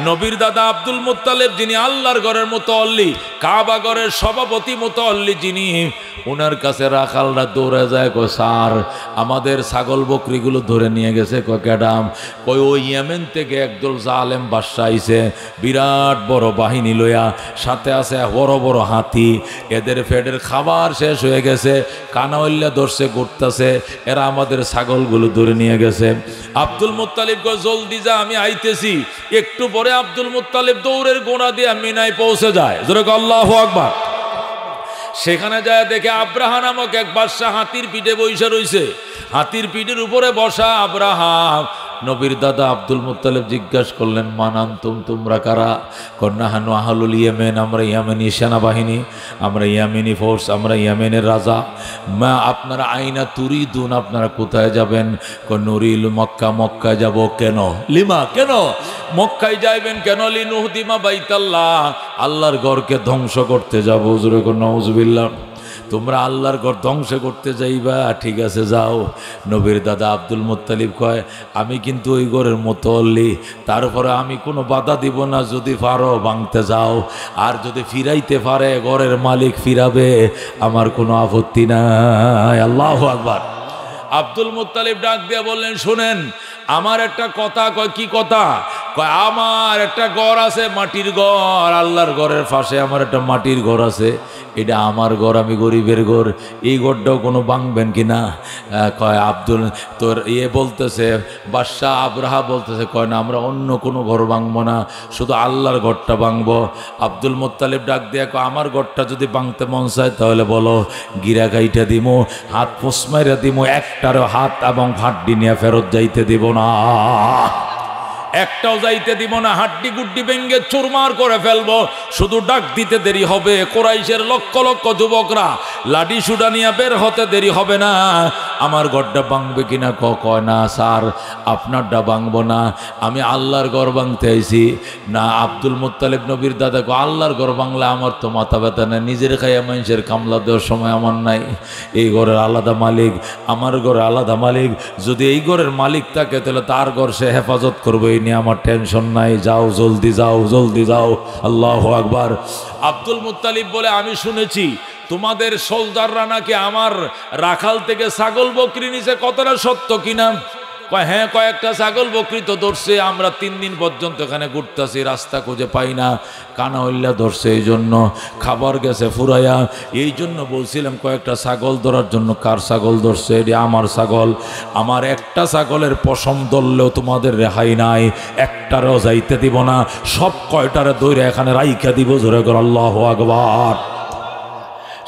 নবীর দাদা আব্দুল মুত্তালিব, যিনি আল্লাহর ঘরের মুতাল্লি, কাবা ঘরের সভাপতি মুতাল্লি যিনি, ওনার কাছে রাখালরা দৌড়ে যায়, কয় স্যার আমাদের ছাগল বকরিগুলো ধরে নিয়ে গেছে। কয় ক্যাডাম? কয় ওই ইয়েমেন থেকে একদল জালেম বাদশা আইছে, বিরাট বড় বাহিনী লইয়া, সাথে আছে বড় বড় হাতি, এদের পেটের খাবার শেষ হয়ে গেছে, কানাউল্লা ধরছে, ঘুরতেছে, এরা আমাদের ছাগলগুলো ধরে নিয়ে গেছে। আব্দুল মুত্তালিব কয় জলদি যা, আমি আইতেছি। একটু পরে আব্দুল মুত্তালিব দৌড়ের গোড়া দিয়ে মিনায় পৌঁছে যায়। জোরে আল্লাহু আকবার। সেখানে যায় দেখে আব্রাহা নামক এক বাদশা হাতির পিঠে বসে রইছে। হাতির পিঠের উপরে বসা আব্রাহা। নবীর দাদা আব্দুল মুত্তালিব জিজ্ঞাসা করলেন, মানান্তুম, তোমরা কারা? কন্যা হানু আহলুল ইয়েমেন, আমরা ইয়ামেনি সেনাবাহিনী, আমরা ইয়ামেনি ফোর্স, আমরা ইয়েমেনের রাজা। মা আপনারা আইনা তুরিদুন, আপনারা কোথায় যাবেন? নুরিল মক্কা, মক্কায় যাব। কেন? লিমা, কেন মক্কায় যাইবেন? কেন? লিনুহদিমা বাইতাল্লাহ, আল্লাহর ঘরকে ধ্বংস করতে যাব। হুজুরে কোন নাউজুবিল্লাহ। তোমরা আল্লাহর ঘর ধ্বংস করতে যাইবা? ঠিক আছে যাও। নবীর দাদা আব্দুল মুত্তালিব কয়, আমি কিন্তু ওই ঘরের মুতাল্লি, তারপরে আমি কোনো বাধা দিব না, যদি পারো ভাঙতে যাও, আর যদি ফিরাইতে পারে ঘরের মালিক ফিরাবে, আমার কোনো আপত্তি নাই। আল্লাহু আকবার। আব্দুল মুত্তালিব ডাক দিয়ে বললেন, শুনেন আমার একটা কথা। কয় কি কথা? কয় আমার একটা ঘর আছে, মাটির ঘর, আল্লাহর ঘরের পাশে আমার একটা মাটির ঘর আছে, এটা আমার ঘর, আমি গরিবের ঘর, এই ঘরটাও কোনো ভাঙবেন কিনা? কয় আব্দুল, তোর বলতেছে বাদশাহ আব্রাহা বলতেছে, কয় না আমরা অন্য কোনো ঘর ভাঙবো না, শুধু আল্লাহর ঘরটা ভাঙবো। আব্দুল মুত্তালিব ডাক দিয়ে কয়, আমার ঘরটা যদি ভাঙতে মন চায় তাহলে বলো, গিরা গাইটা দিমো, হাত পোসমাইরা দিমো, একটারও হাত এবং হাড্ডি নিয়ে ফেরত যাইতে দিব না, একটাও যাইতে দিব না, হাড্ডি গুড্ডি ভেঙ্গে চুরমার করে ফেলবো। শুধু ডাক দিতে দেরি হবে, কোরাইশের লক্ষ লক্ষ যুবকরা লাঠি সুডা নিয়ে বের হতে দেরি হবে না। আমার ঘরটা ভাঙবে কিনা? কয় না স্যার, আপনারটা ভাঙবো না, আমি আল্লাহর ঘর ভাঙতে আইছি। না, আব্দুল মুত্তালিব নবীর দাদা কয়, আল্লাহর ঘর ভাঙলে আমার তো মাথা ব্যথা নেই, নিজের খাইয়া মানুষের কামলা দেওয়ার সময় আমার নাই। এই ঘরের আলাদা মালিক, আমার ঘরের আলাদা মালিক, যদি এই ঘরের মালিক থাকে তাহলে তার ঘর সে হেফাজত করবে, এই নিয়ে আমার টেনশন নাই, যাও জলদি যাও, জলদি যাও। আল্লাহু আকবার। আব্দুল মুত্তালিব বলে, আমি শুনেছি তোমাদের সোলজাররা নাকি আমার রাখাল থেকে ছাগল বকরি নিছে, কতটা সত্য কিনা? কয় হ্যাঁ কয়েকটা ছাগল বকরি তো ধরছে, আমরা 3 দিন পর্যন্ত এখানে ঘুরতেছি, রাস্তা খুঁজে পাই না, কানাউল্লা ধরছে, এই জন্য খাবার গেছে ফুরাইয়া, এই জন্য বলছিলাম কয়েকটা ছাগল ধরার জন্য। কার ছাগল ধরছে? এটি আমার ছাগল। আমার একটা ছাগলের পশম ধরলেও তোমাদের রেহাই নাই, একটারও যাইতে দিব না, সব কয়টারে দৌড়ে এখানে রাইখা দিব। জোরে করে আল্লাহু আকবার।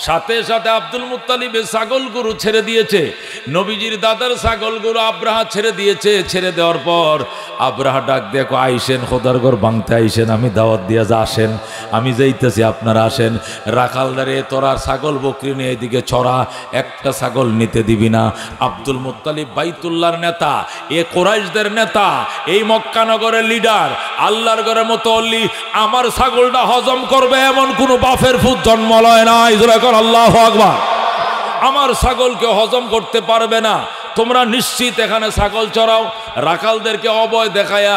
সাথে সাথে আব্দুল মুত্তালিবের ছাগল গরু ছেড়ে দিয়েছে, নবীজির দাদার ছাগল গরু আব্রাহা ছেড়ে দিয়েছে। ছেড়ে দেওয়ার পর আব্রাহা ডাক দেখো, আইসেন খোদার ঘর ভাঙতে আইসেন, আমি দাওয়াত দিয়ে যা আসেন, আমি যাইতেছি, আপনারা আসেন। রাখালদারে তোরা ছাগল বকরি নিয়ে এদিকে ছড়া, একটা ছাগল নিতে দিবি না। আব্দুল মুত্তালিব বাইতুল্লাহর নেতা, এ কোরাইশদের নেতা, এই মক্কানগরের লিডার, আল্লাহর ঘরের মতো অলি, আমার ছাগলটা হজম করবে এমন কোনো বাপের ফুট জন্ম লয় নাই। আল্লাহু আকবার। আমার ছাগলকে হজম করতে পারবে না, তোমরা নিশ্চিত এখানে ছাগল চড়াও। রাখালদেরকে অভয় দেখায়া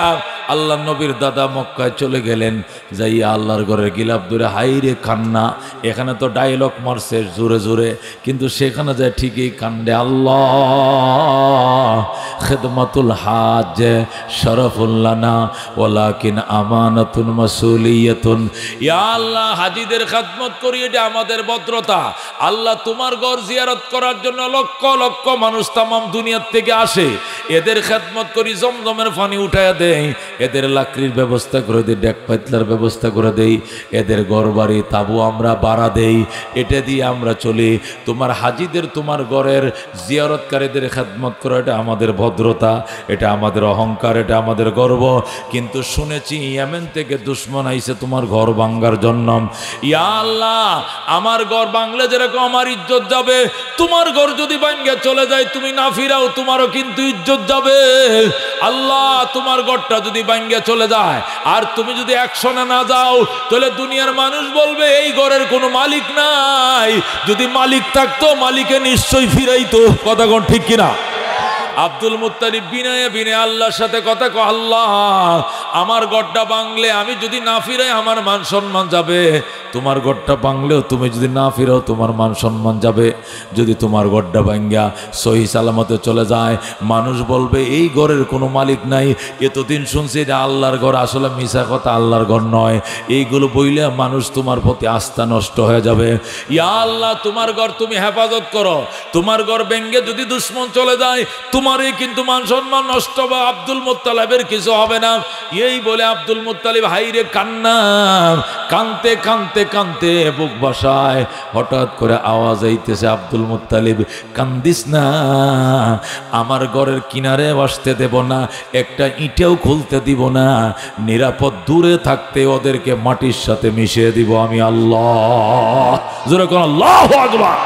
আল্লাহ নবীর দাদা মক্কায় চলে গেলেন, যাইয়া আল্লাহর ঘরের গিলাপ ধরে হাইরে কান্না। এখানে তো ডায়লগ মারছে জোরে জোরে, কিন্তু সেখানে যায় ঠিকই কান্দে। আল্লাহ খেদমাতুল হাজ শরফুল্লানা ওয়ালাকিন আমানাতুন মাসউলিয়াতুন। ইয়া আল্লাহ, হাজীদের খেদমত করি, এটা আমাদের ভদ্রতা। আল্লাহ তোমার ঘর জিয়ারত করার জন্য লক্ষ লক্ষ মানুষ তামাম দুনিয়ার থেকে আসে, এদের খেদমত করি, জমজমের পানি উঠায়া দেয়, এদের লাকড়ির ব্যবস্থা করে দেই, ডেক পাতলার ব্যবস্থা করে দেই, এদের ঘর বাড়ি তাবু আমরা বাড়া দেই, এটা দিয়ে আমরা চলি। তোমার হাজীদের, তোমার ঘরের জিয়ারতকারীদের খেদমত করা, এটা আমাদের ভদ্রতা, এটা আমাদের অহংকার, এটা আমাদের গর্ব। কিন্তু শুনেছি ইয়েমেন থেকে দুশ্মন আইছে তোমার ঘর ভাঙ্গার জন্য। ইয়া আল্লাহ, আমার ঘর ভাঙলে যেরকম আমার ইজ্জত যাবে, তোমার ঘর যদি ভাঙ্গা চলে যায়, তুমি না ফিরাও, তোমারও কিন্তু ইজ্জত যাবে। আল্লাহ, তোমার ঘরটা যদি ভাঙ্গা চলে যায় আর তুমি যদি অ্যাকশনে না যাও, তাহলে দুনিয়ার মানুষ বলবে এই ঘরের কোনো মালিক নাই, যদি মালিক থাকতো মালিকে নিশ্চয়ই ফিরাইতো। কথা কোন ঠিক কিনা? আব্দুল মুত্তালিব বিনয়ে বিনয়ে আল্লাহর সাথে কথা কয়, আল্লাহ আমার গড়টা ভাঙলে আমি যদি না ফিরাই আমার মান সম্মান যাবে, তোমার গড়টা ভাঙলেও তুমি যদি না ফিরাও তোমার মান সম্মান যাবে। যদি তোমার গড়টা ভাঙ্গা সহি সালামতে চলে যায়, মানুষ বলবে এই ঘরের কোনো মালিক নাই। এতদিন শুনছি যে আল্লাহর ঘর, আসলে মিছা কথা, আল্লাহর ঘর নয়। এইগুলো বইলে মানুষ তোমার প্রতি আস্থা নষ্ট হয়ে যাবে। ইয়া আল্লাহ, তোমার ঘর তুমি হেফাজত করো, তোমার ঘর ভেঙ্গে যদি দুশ্মন চলে যায় তোমারই কিন্তু মান সম্মান নষ্ট হবে, আব্দুল মুত্তালিবের কিছু হবে না। এই বলে আব্দুল মুত্তালিব হাইরে কান্না, কানতে কানতে কানতে বুক ভাসায়। হঠাৎ করে আওয়াজ আইতেছে, আব্দুল মুত্তালিব কান্দিস না, আমার ঘরের কিনারে বসতে দেব না, একটা ইটেও খুলতে দিব না, নিরাপদ দূরে থাকতে ওদেরকে মাটির সাথে মিশিয়ে দিব আমি আল্লাহ। জোরে কোন আল্লাহু আকবার।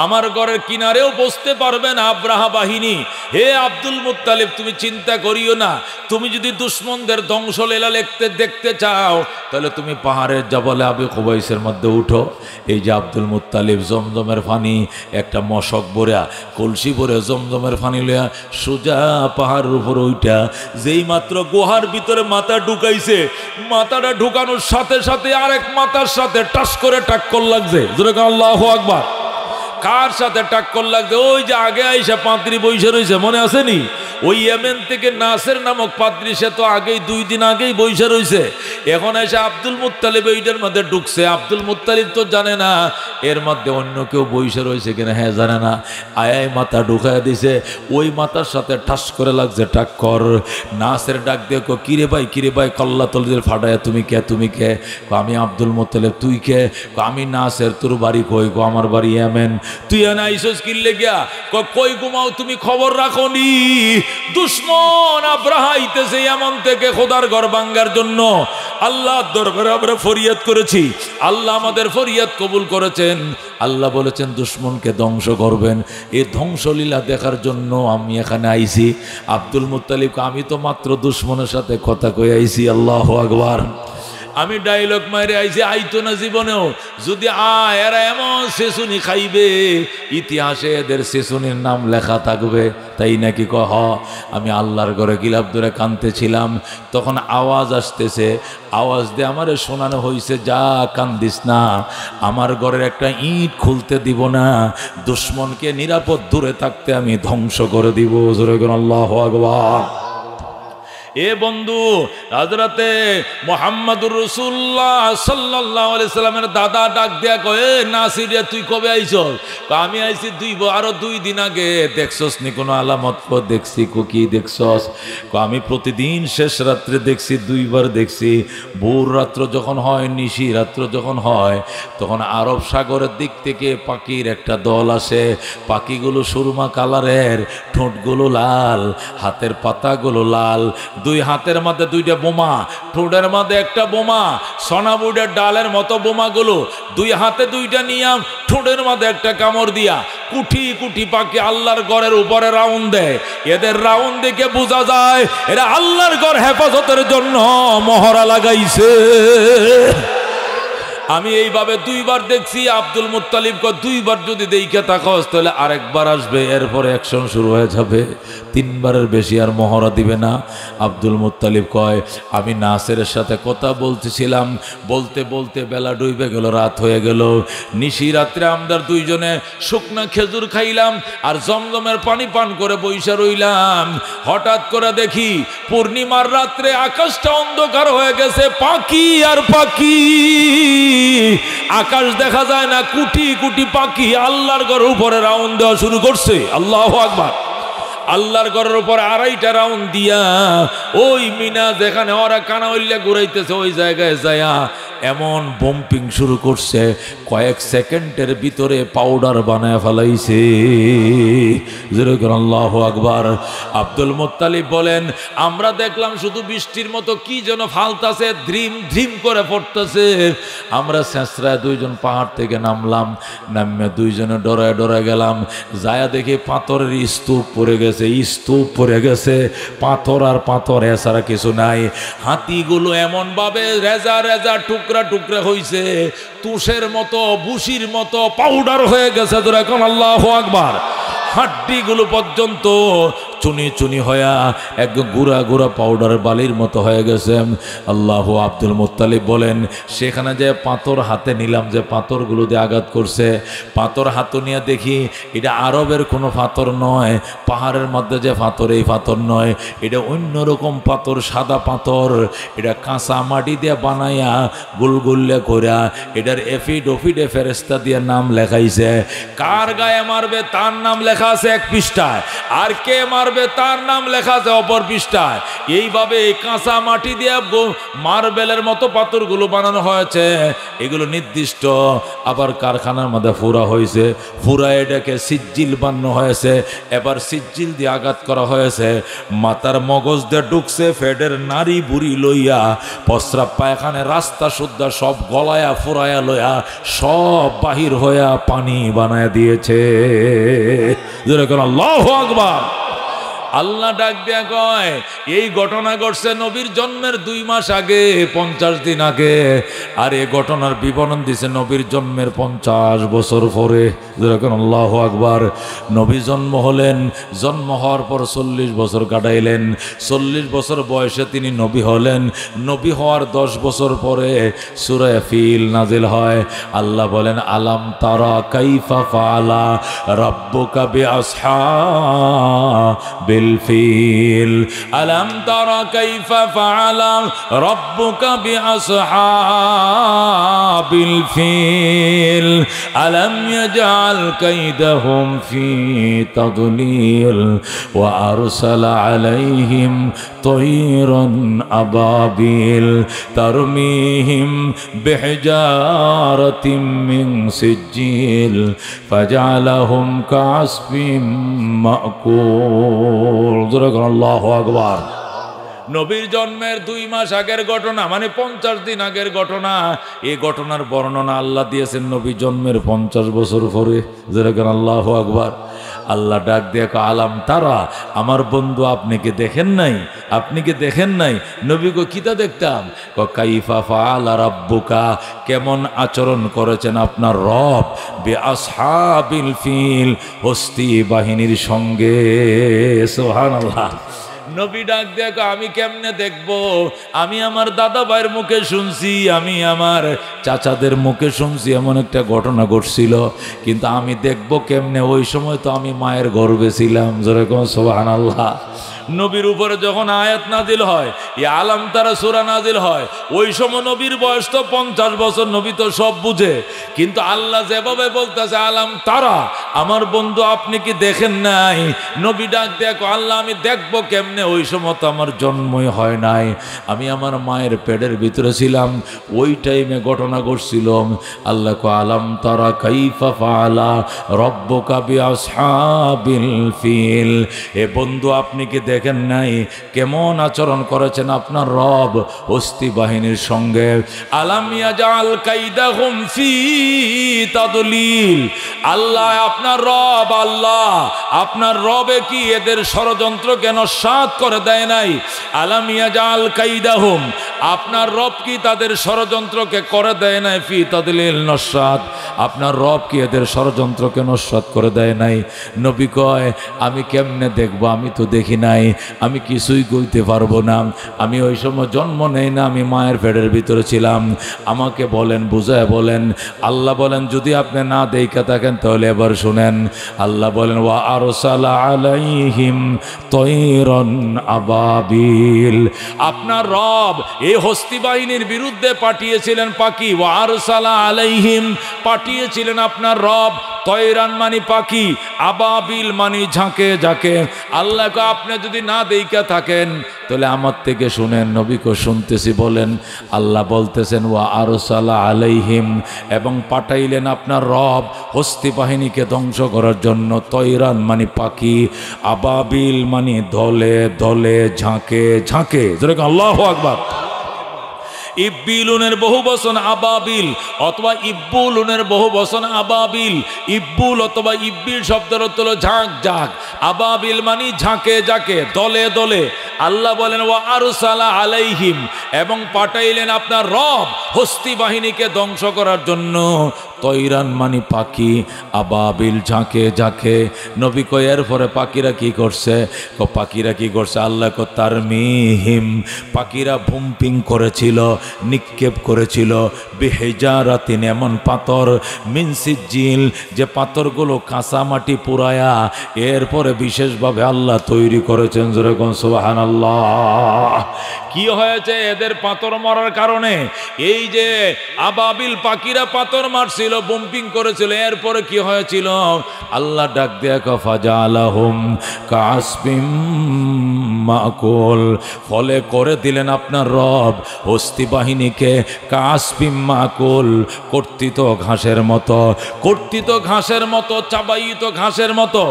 আমার ঘরের কিনারেও বসতে পারবে না আব্রাহা বাহিনী। হে আব্দুল মুত্তালিব, তুমি চিন্তা করিও না, তুমি যদি দুশ্মনদের ধ্বংসলীলা দেখতে চাও তাহলে তুমি পাহাড়ের জবলে আবু কুবাইসের মধ্যে উঠো। এই যে আব্দুল মুত্তালিব জমজমের পানি একটা মশক ভরা কলসি ভরে জমজমের পানি লইয়া সোজা পাহাড়ের উপর উঠা যেই মাত্র গুহার ভিতরে মাথা ঢুকাইছে, মাথাটা ঢুকানোর সাথে সাথে আরেক মাথার সাথে টাস করে টাক্কর লাগছে। যেরকম আল্লাহু আকবার। কার সাথে টাক্কর লাগছে? ওই যে আগে আইসা পাদ্রী বইসা রয়েছে, মনে আসেনি? ওই ইয়েমেন থেকে নাসের নামক পাদ্রী, সে তো আগেই 2 দিন আগেই বইসা রয়েছে। এখন এসে আব্দুল মুত্তালিব এইটার মধ্যে ঢুকছে। আব্দুল মুত্তালিব তো জানে না এর মধ্যে অন্য কেউ বইসা রয়েছে কিনা, হ্যাঁ জানে না। আয়াই মাথা ঢুকাইয়া দিছে, ওই মাথার সাথে ঠাস করে লাগছে টাক্কর। নাসের ডাক দেখো, কিরে ভাই কল্লা তলিদের ফাটায়, তুমি কে? তুমি কে? আমি আব্দুল মুত্তালিব। তুই কে? আমি নাসের। তোর বাড়ি কই? আমার বাড়ি ইয়েমেন। তুই এনে আইসস কিনলে গিয়া? কই ঘুমাও তুমি, খবর রাখো নি? দুশ্মন আব্রাহা আইতেছে এমন থেকে খোদার ঘর ভাঙ্গার জন্য। আল্লাহর দরবারে আমরা ফরিয়াদ করেছি, আল্লাহ আমাদের ফরিয়াদ কবুল করেছেন। আল্লাহ বলেছেন দুশ্মনকে ধ্বংস করবেন। এই ধ্বংসলীলা দেখার জন্য আমি এখানে আইছি। আব্দুল মুত্তালিব, আমি তো মাত্র দুশ্মনের সাথে কথা কই আইছি। আল্লাহু আকবার। আমি ডায়লগ মাইরে আইছি, আইতো না জীবনেও। যদি এরা এমন সেসুনি খাইবে, ইতিহাসে এদের সেসুনির নাম লেখা থাকবে। তাই নাকি কহ? আমি আল্লাহর ঘরে গিলাপ ধরে কাঁদতেছিলাম, তখন আওয়াজ আসতেছে, আওয়াজ দিয়ে আমারে শোনানো হয়েছে, যা কান্দিস না, আমার ঘরের একটা ইট খুলতে দিব না, দুশ্মনকে নিরাপদ দূরে থাকতে আমি ধ্বংস করে দিব। জোরে করে আল্লাহু আকবার। এ বন্ধু, হযরতে মুহাম্মদুর রাসূলুল্লাহ সাল্লাল্লাহু আলাইহি সাল্লামের দাদা ডাক দিয়া কয়, নাসির রে তুই কবে আইছস? আমি আইছি আরো 2 দিন আগে। দেখছস নি কোনো আলামত? দেখছি। কি দেখছস? আমি প্রতিদিন শেষ রাত্রে দেখছি, 2 বার দেখছি। ভোর রাত্র যখন হয়, নিশি রাত্র যখন হয়, তখন আরব সাগরের দিক থেকে পাখির একটা দল আসে। পাখিগুলো সুরমা কালারের, ঠোঁটগুলো লাল, হাতের পাতাগুলো লাল, 2 হাতের মধ্যে 2টা বোমা, ঠোঁটের মধ্যে একটা বোমা, সোনাবুডের ডালের মতো বোমাগুলো 2 হাতে 2টা নিয়াম, ঠোঁটের মধ্যে একটা কামড় দিয়া কুঠি কুঠি পাখি আল্লাহর ঘরের উপরে রাউন্ড দেয়। এদের রাউন্ড দেখে বোঝা যায় এরা আল্লাহর ঘর হেফাজতের জন্য মহড়া লাগাইছে। আমি এইভাবে 2 বার দেখছি। আব্দুল মুত্তালিব কয়, 2 বার যদি দেখে থাকস তাহলে আরেকবার আসবে, এরপরে অ্যাকশন শুরু হয়ে যাবে, 3 বারের বেশি আর মহড়া দিবে না। আব্দুল মুত্তালিব কয়, আমি নাসেরের সাথে কথা বলতেছিলাম, বলতে বলতে বেলা ডুবে গেল, রাত হয়ে গেল। নিশি রাত্রে আমরা 2 জনে শুকনা খেজুর খাইলাম আর জমজমের পানি পান করে বইসা রইলাম। হঠাৎ করে দেখি পূর্ণিমার রাত্রে আকাশটা অন্ধকার হয়ে গেছে, পাখি আর পাখি, আকাশ দেখা যায় না, কুটি কুটি পাখি আল্লাহর ঘরের উপরে রাউন্ড দেওয়া শুরু করছে। আল্লাহু আকবার। আল্লাহর ঘরের উপর 2.5টা রাউন্ড দিয়া ওই মিনা যেখানে ওরা কানা উল্লে ঘুরাইতেছে, ওই জায়গায় যায়া এমন বম্পিং শুরু করছে, কয়েক সেকেন্ডের ভিতরে পাউডার বানায় ফেলাইছে। আল্লাহু আকবার। আব্দুল মুত্তালিব বলেন, আমরা দেখলাম শুধু বৃষ্টির মতো কি যেন ফালতাছে, ধ্রিম ধ্রিম করে পড়তেছে। আমরা শেষরায় 2 জন পাহাড় থেকে নামলাম, নামে 2 জনে ডরায় ডরায় গেলাম, যায়া দেখে পাথরের স্তূপ পড়ে গেছে, স্তূপ পড়ে গেছে, পাথর আর পাথর, এছাড়া কিছু নাই। হাতিগুলো এমন ভাবে রেজা রেজা টুকরা টুকরা হইছে, তুষের মতো, বুশির মতো পাউডার হয়ে গেছে। এখন আল্লাহু আকবার। হাড্ডিগুলো পর্যন্ত চুনি চুনি হয়া এক গুড়া গুড়া পাউডার বালির মতো হয়ে গেছে। আল্লাহ। আব্দুল মুত্তালিব বলেন, সেখানে যে পাথর হাতে নিলাম, যে পাথরগুলো দিয়ে আঘাত করছে, পাথর হাতে নিয়ে দেখি এটা আরবের কোনো পাথর নয়, পাহাড়ের মধ্যে যে পাথর, এই পাথর নয়, এটা অন্যরকম পাথর, সাদা পাথর। এটা কাঁচা মাটি দিয়ে বানাইয়া গুলগুল্লে কইরা এটার এফিড ওফিডে ফেরেস্তা দিয়ে নাম লেখাইছে। কার গায়ে মারবে তার নাম লেখা আছে 1 পৃষ্ঠায়, আর কে মারবে তার নাম লেখা আছে অপর পৃষ্ঠায়। এইভাবে কাঁচা মাটি দিয়ে মার্বেলের মতো পাথরগুলো বানানো হয়েছে, এগুলো নির্দিষ্ট। আবার কারখানার মধ্যে ফুরা হয়েছে, ফুরা এটাকে সিজ্জিল বানানো হয়েছে, এবার সিজ্জিল দিয়ে আঘাত করা হয়েছে। মাথার মগজ দিয়ে ঢুকছে, ফেডের নারী বুড়ি লইয়া প্রস্রাব পায়খানে রাস্তা সুদ্ধা সব গলায়া ফুরায়া লইয়া সব বাহির হইয়া পানি বানায় দিয়েছে। আল্লাহু আকবার। আল্লাহ ডাক দিয়া কয়, এই ঘটনা ঘটছে নবীর জন্মের 2 মাস আগে, 50 দিন আগে। আর এই ঘটনার বিবরণ দিছে নবীর জন্মের 50 বছর পরে। যেরকম আল্লাহু আকবার। নবী জন্ম হলেন, জন্ম হওয়ার পর 40 বছর কাটাইলেন, 40 বছর বয়সে তিনি নবী হলেন। নবী হওয়ার 10 বছর পরে সূরা ফিল নাজিল হয়। আল্লাহ বলেন, আলাম তারা কাইফা ফাআলা রাব্বুকা বিআসহাবিল الفيل ألم تر كيف فعل ربك بأصحاب الفيل ألم يجعل كيدهم في تضليل وأرسل عليهم طيرا أبابيل ترميهم بحجارة من سجيل فجعلهم كعصف مأكول। আল্লাহু আকবার। নবীর জন্মের 2 মাস আগের ঘটনা, মানে 50 দিন আগের ঘটনা। এই ঘটনার বর্ণনা আল্লাহ দিয়েছেন নবী জন্মের 50 বছর পরে। যেরকম আল্লাহু আকবার। আল্লাহ ডাক দিয়ে কয় আলাম তারা, আমার বন্ধু আপনি কি দেখেন নাই, আপনি কি দেখেন নাই? নবী গো কিতা দেখতাম? কাইফা ফাআলা রাব্বুকা, কেমন আচরণ করেছেন আপনার রব বিআসহাবিল ফিল, হস্তি বাহিনীর সঙ্গে। সুবহানাল্লাহ। নবী ডাক দেখো আমি কেমনে দেখব? আমি আমার দাদা ভাইয়ের মুখে শুনছি, আমি আমার চাচাদের মুখে শুনছি এমন একটা ঘটনা ঘটছিল, কিন্তু আমি দেখব কেমনে? ওই সময় তো আমি মায়ের গর্ভে ছিলাম। যেরকম সুবহানাল্লাহ। নবীর উপরে যখন আয়াত নাজিল হয়, এই আলাম তারা সূরা নাজিল হয়, ওই সময় নবীর বয়স তো 50 বছর, নবী তো সব বুঝে। কিন্তু আল্লাহ যেভাবে বলতেছে আলাম তারা, আমার বন্ধু আপনি কি দেখেন নাই? নবী ডাক দেখো আল্লাহ আমি দেখবো কেমনে? ওই সময় তো আমার জন্মই হয় নাই, আমি আমার মায়ের পেটের ভিতরে ছিলাম, ওই টাইমে ঘটনা ঘটছিল। আল্লাহ কো আলাম তারা কাইফা ফাআলা রাব্বুকা বিআসহাবিল ফিল, এ বন্ধু আপনি কি দেখেন নাই কেমন আচরণ করেছেন আপনার রব হস্তি বাহিনীর সঙ্গে? আলাম ইয়াজাল কাইদাহুম ফি তাদলিল, আল্লাহ আপনার রব, আল্লাহ আপনার রবে কি এদের ষড়যন্ত্রকে নস্যাৎ করে দেয় নাই? আলাম ইয়াজাল কাইদাহুম, আপনার রব কি তাদের ষড়যন্ত্রকে করে দেয় নাই? ফি তাদলিল, নস্যাৎ, আপনার রব কি এদের ষড়যন্ত্রকে নস্যাৎ করে দেয় নাই? নবী কয় আমি কেমনে দেখবো? আমি তো দেখি নাই, আমি কিছুই কইতে পারবো না, আমি ওই সময় জন্ম নেই না, আমি মায়ের পেটের ভিতরে ছিলাম। আমাকে বলেন, বুঝায় বলেন। আল্লাহ বলেন যদি আপনি না দেখে থাকেন তাহলে এবার শুনেন। আল্লাহ বলেন ওয়া আরসালা আলাইহিম তয়রান আবাবিল, আপনার রব এই হস্তি বাহিনীর বিরুদ্ধে পাঠিয়েছিলেন পাখি। ওয়া আরসালা আলাইহিম, পাঠিয়েছিলেন আপনার রব তয়রান মানি পাখি, আবাবিল মানি ঝাঁকে ঝাঁকে। আল্লাহকে আপনি যদি না দেইকা থাকেন তাহলে আমার থেকে শুনেন, নবীকে শুনতেছি বলেন। আল্লাহ বলতেছেন ওয়া আরসালা আলাইহিম, এবং পাঠাইলেন আপনার রব হস্তি বাহিনীকে ধ্বংস করার জন্য তয়রান মানি পাখি, আবাবিল মানি দলে দলে ঝাঁকে ঝাঁকে। যেরকম আল্লাহু আকবার। ইব্বিলুনের বহু বচন আবাবিল অথবা ইব্বুলুনের বহু বচন আবাবিল। ইব্বুল অথবা ইব্বিল শব্দের অর্থ হলো ঝাঁক ঝাঁক, আবাবিল মানি ঝাঁকে ঝাঁকে দলে দলে। আল্লাহ বলেন ওয়া আরসালা আলাইহিম, এবং পাঠাইলেন আপনার রব হস্তি বাহিনীকে ধ্বংস করার জন্য তয়রান মানি পাখি, আবাবিল ঝাঁকে ঝাঁকে। নবী কয় এরপরে পাখিরা কি করছে? পাখিরা কি করছে? আল্লাহ কো তারমিহিম, পাখিরা ভুম্পিং করেছিল, নিক্ষেপ করেছিল বিহিজারাতিন, এমন পাথর, মিন সিজ্জিল, যে পাথরগুলো কাঁচা মাটি পুরায়া এরপরে বিশেষভাবে আল্লাহ তৈরি করেছেন। যেরকম সুবহানাল্লাহ। কি হয়েছে এদের পাথর মারার কারণে? এই যে আবাবিল পাখিরা পাথর মারছিল, বম্পিং করেছিল, এরপরে কি হয়েছিল? আল্লাহ ডাক দিয়া ফাজালাহুম কাসবিম মাকুল, ফলে করে দিলেন আপনার রব হস্তি বাহিনীকে কাসবিম মাকুল, কর্তিত ঘাসের মতো, কর্তিত ঘাসের মতো, চাবাইত ঘাসের মতো।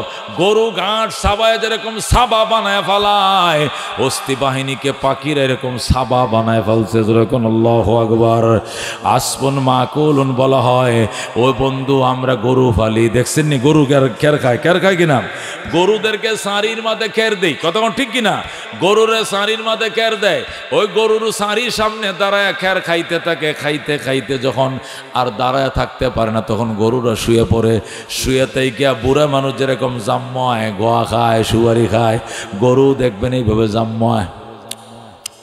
গরু ঘাস সাবায় যেরকম সাবা বানায় ফেলায়, হস্তি বাহিনীকে পাখির এরকম সাবা বানায় ফেলছে। যেরকম আল্লাহু আকবার। আসবন মাকুলুন বলা হয়। ওই বন্ধু আমরা গরু ফালি, দেখছেন নি গরু খের খায়? খের খায় কিনা? গরুদেরকে সারির মাঝে খের দেই, কতক্ষণ ঠিক কিনা? গরুরে সারির মাঝে খের দেয়, ওই গরুর সারির সামনে দাঁড়ায় খের খাইতে থাকে, খাইতে খাইতে যখন আর দাঁড়ায় থাকতে পারে না তখন গরুরা শুয়ে পড়ে। শুয়েতেই গিয়া বুড়া মানুষ যেরকম জাম্মায়, গোয়া খায়, সুয়ারি খায়, গরু দেখবেন এইভাবে জাম্মায়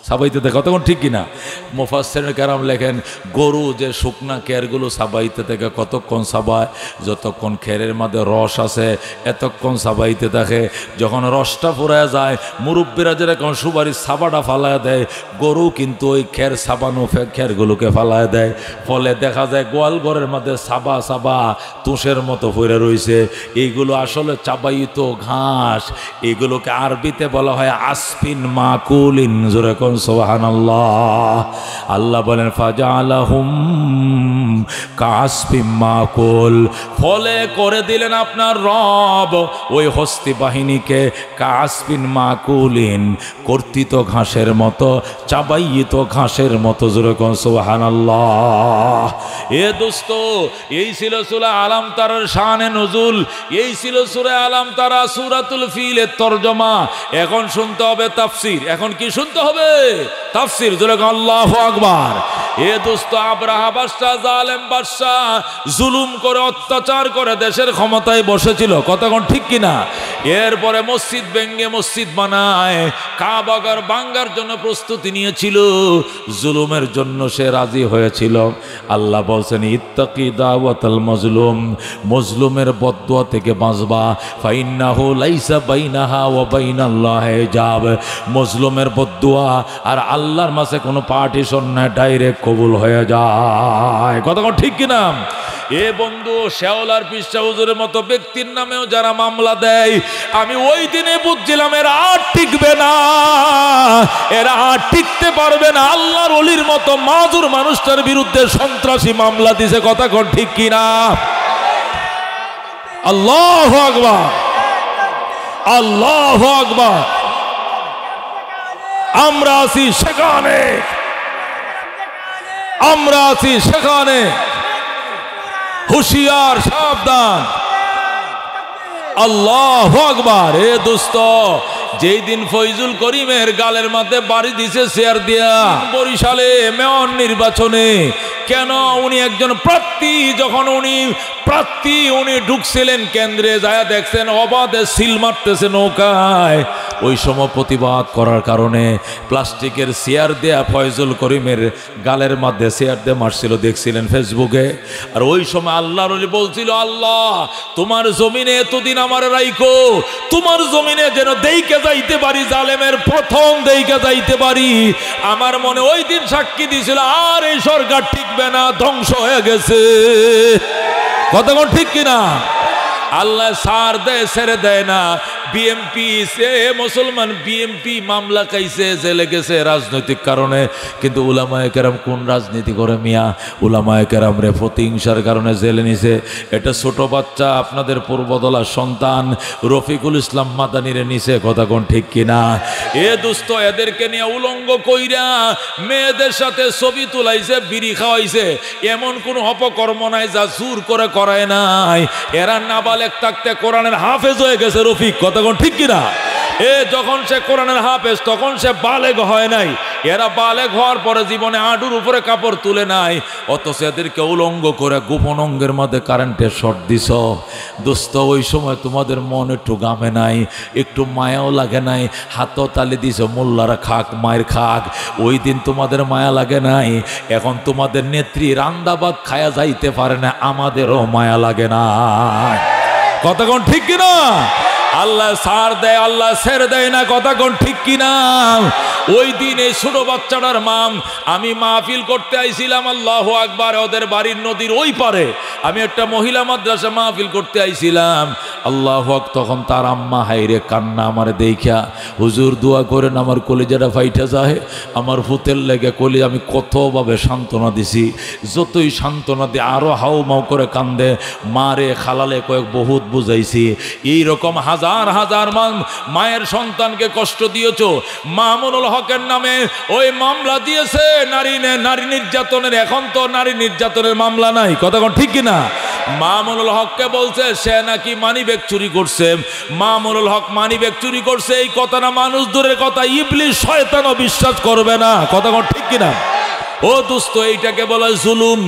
সাবাইতে থাকে, কতক্ষণ ঠিক কিনা? মুফাসসিরিন কেরাম লেখেন গরু যে শুকনা খেরগুলো সাবাইতে থাকে কতক্ষণ সাবায়? যতক্ষণ খেরের মধ্যে রস আছে এতক্ষণ সাবাইতে থাকে। যখন রসটা ফুরায় যায়, মুরব্বীরা যেরকম সুবারির সাবাটা ফালায় দেয়, গরু কিন্তু ওই খের সাবানো খেরগুলোকে ফালায় দেয়। ফলে দেখা যায় গোয়াল ঘরের মধ্যে সাবা সাবা তুষের মতো ফুরে রয়েছে। এইগুলো আসলে চাবাইতো ঘাস, এগুলোকে আরবিতে বলা হয় আসফিন মাকুলিন। যেরকম সুবহানাল্লাহ। আল্লাহ বলেন ফাজালাহুম কাসফিম মাকুল, ফলে করে দিলেন আপনার রব ওই হস্তি বাহিনীকে কাসফিন মাকুলিন, কর্তিত ঘাসের মতো, চাবাইয়িত ঘাসের মতো। জোরে কোন সুবহানাল্লাহ। এ দোস্ত, এই ছিল সূরা আলাম তারার শানে নজুল, এই ছিল সূরা আলাম তারা সূরাতুল ফিলের তরজমা। এখন শুনতে হবে তাফসীর। এখন কি শুনতে হবে? তাফসীর। জোরে কোন আল্লাহু আকবার। এ দোস্ত, আব্রাহা বাদশা, জালেম বাদশা, জুলুম করে অত্যাচার করে দেশের ক্ষমতায় বসেছিল, কথা কোন ঠিক কিনা? এরপরে মসজিদ ভেঙে মসজিদ বানায়, কাবাগর ভাঙ্গার জন্য প্রস্তুতি নিয়েছিল, জুলুমের জন্য সে রাজি হয়েছিল। আল্লাহ বলছেন ইত্তাকি দাওয়াতাল মাজলুম, মজলুমের বদদুয়া থেকে বাঁচবা। ফাইন্নাহু লাইসা বাইনাহা ওয়া বাইনাল্লাহি হিজাব, মজলুমের বদদুয়া আর আল্লাহর মাঝে কোনো পার্টিশন নাই, ডাইরেক্ট কবুল হয়ে যায়, কথা কোন ঠিক কিনা? এ বন্ধু, শেওলার পিসা হুজুরের মতো ব্যক্তির নামেও যারা মামলা দেয়, আমি ওই দিনে বুঝছিলাম এরা আর টিকবে না, এরা আর টিকতে পারবে না। আল্লাহর ওলির মতো মাজুর মানুষটার বিরুদ্ধে সন্ত্রাসী মামলা দিছে, কথা কোন ঠিক কিনা? আল্লাহু আকবার, আল্লাহু আকবার। আমরা আছি সেখানে, আমরা আছি সেখানে, হুশিয়ার, সাবধান। আল্লাহু আকবার। এ দোস্ত, যেই দিন ফয়জুল করিমের গালের মধ্যে বাড়ি দিছে শেয়ার দিয়া বরিশালে মেয়র নির্বাচনে, কেন উনি একজন প্রার্থী, যখন উনি ঢুকছিলেন কেন্দ্রে, যায় দেখছেন অবাধে সিল মারতেছে নৌকায়। ওই সময় প্রতিবাদ করার কারণে প্লাস্টিকের চেয়ার দেয়া ফয়জুল করিমের গালের মধ্যে চেয়ার দিয়ে মারছিল, দেখছিলেন ফেসবুকে। আর ওই সময় আল্লাহর ওলি বলছিল, আল্লাহ তোমার জমিনে এতদিন আমার রাইখো, তোমার জমিনে যেন দেইকে যাইতে পারি, জালেমের প্রথম দেইকে যাইতে পারি। আমার মনে ওই দিন সাক্ষী দিয়েছিল, আর এই সরকার টিকবে না, ধ্বংস হয়ে গেছে, কথা কোন ঠিক কিনা? আল্লাহ সার দেয়, ছেড়ে দেয় না। বিএমপি, মুসলমান বিএমপি মামলা খাইছে, জেলে গেছে রাজনৈতিক কারণে, কিন্তু উলামায়ে কেরাম কোন রাজনীতি করে মিয়া? উলামায়ে কেরাম রে প্রতিহিংসার কারণে জেলে নিছে। এটা ছোট বাচ্চা, আপনাদের পূর্বদলার সন্তান রফিকুল ইসলাম মাদানিরে নিছে, কথা কোন ঠিক কিনা? এ দোস্ত, এদেরকে নিয়ে উলঙ্গ কইরা মেয়েদের সাথে ছবি তুলাইছে, বিড়ি খাওয়াইছে, এমন কোন অপকর্ম নাই যা জোর করে করায় নাই। এরা নাবালেগ থাকতে কোরআনের হাফেজ হয়ে গেছে রফিক, কথা কোন ঠিক কিনা? যখন সে কোরআনের হাফেজ তখন সে বালেগ হয় নাই, এরা বালেগ হওয়ার পরে জীবনে আঁটুর উপরে কাপড় তুলে নাই, অথচ এদেরকে উলঙ্গ করে গোপন অঙ্গের মধ্যে কারেন্টের শর্ট দিছ। দোস্ত, ওই সময় তোমাদের মন একটু গামে নাই, একটু মায়াও লাগে নাই, হাতও তালি দিছ, মোল্লারা খাক মায়ের খাক, ওই দিন তোমাদের মায়া লাগে নাই। এখন তোমাদের নেত্রী রান্দাবাদ খায়া যাইতে পারে না, আমাদেরও মায়া লাগে না, কথা কোন ঠিক কিনা? আল্লাহ সার দেয়, আল্লাহ ছেড়ে দেয় না, কথা কোন ঠিক কিনা? ওই দিন এই ছোট বাচ্চাটার মাম আমি মাহফিল করতে আইছিলাম, আল্লাহু আকবার। ওদের বাড়ির নদীর ওই পারে আমি একটা মহিলা মাদ্রাসা মাহফিল করতে আইছিলাম, আল্লাহু আকবার। তখন তার আম্মা হাইরে কান্না আমারে দেখিয়া, হুজুর দোয়া করেন, আমার কলিজাটা ফাইটা যায়, আমার ফুতের লেগে কলি। আমি কতভাবে সান্ত্বনা দিছি, যতই সান্ত্বনা দিয়ে আরো হাউ মাউ করে কান্দে, মারে খালালে কয়েক বহুত বুঝাইছি। এইরকম হাজার হাজার মায়ের সন্তানকে কষ্ট দিয়েছ। মামুনুল হকের নামে ওই মামলা দিয়েছে নারী নির্যাতনের। এখন তো নারী নির্যাতনের মামলা নাই, কথা কোন ঠিক কিনা? মামুনুল হককে বলছে সে নাকি মানিব্যাগ চুরি করছে, মামুনুল হক মানিব্যাগ চুরি করছে, এই কথা না মানুষ দূরের কথা, ইবলিস শয়তানও বিশ্বাস করবে না, কথা কোন ঠিক কিনা? ও দোস্ত, এইটাকে বলে জুলুম।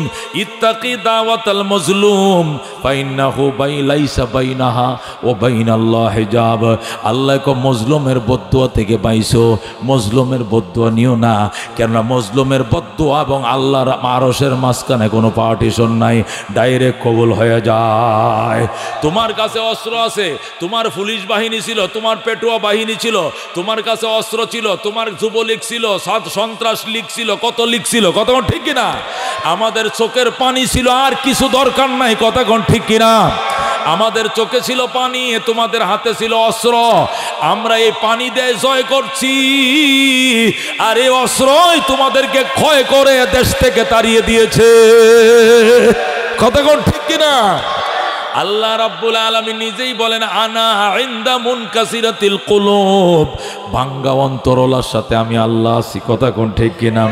ইত্তাকি দাওয়াতাল মাজলুম ফাইন্নাহু লাইসা বাইনাহা ওয়া বাইনাল্লাহি হিজাব। আল্লাহ কো মজলুমের বদদুয়া থেকে বাইছো, মজলুমের বদদুয়া নিও না, কেননা মজলুমের বদদুয়া এবং আল্লাহর আরশের মাঝখানে কোনো পার্টিশন নাই, ডাইরেক্ট কবুল হয়ে যায়। তোমার কাছে অস্ত্র আছে, তোমার পুলিশ বাহিনী ছিল, তোমার পেটুয়া বাহিনী ছিল, তোমার কাছে অস্ত্র ছিল, তোমার যুবলীগ ছিল, সন্ত্রাস লীগ ছিল, কত লীগ ছিল, কথা কোন ঠিক কিনা? আমাদের চোখের পানি ছিল, আর কিছু দরকার নাই, কথা কোন ঠিক কিনা? আমাদের চোখে ছিল পানি, তোমাদের হাতে ছিল অস্ত্র। আমরা এই পানি দিয়ে জয় করছি, আর এই অস্ত্রই তোমাদেরকে ক্ষয় করে দেশ থেকে তাড়িয়ে দিয়েছে। কথা কোন ঠিক কিনা? আল্লাহ রাব্বুল আলামিন নিজেই বলেন, আনা ইনদা মুনকাসিরাতিল কুলুব, ভাঙ্গা অন্তরওয়ালার সাথে আমি আল্লাহ আছি। কথা কোন ঠিক কিনা?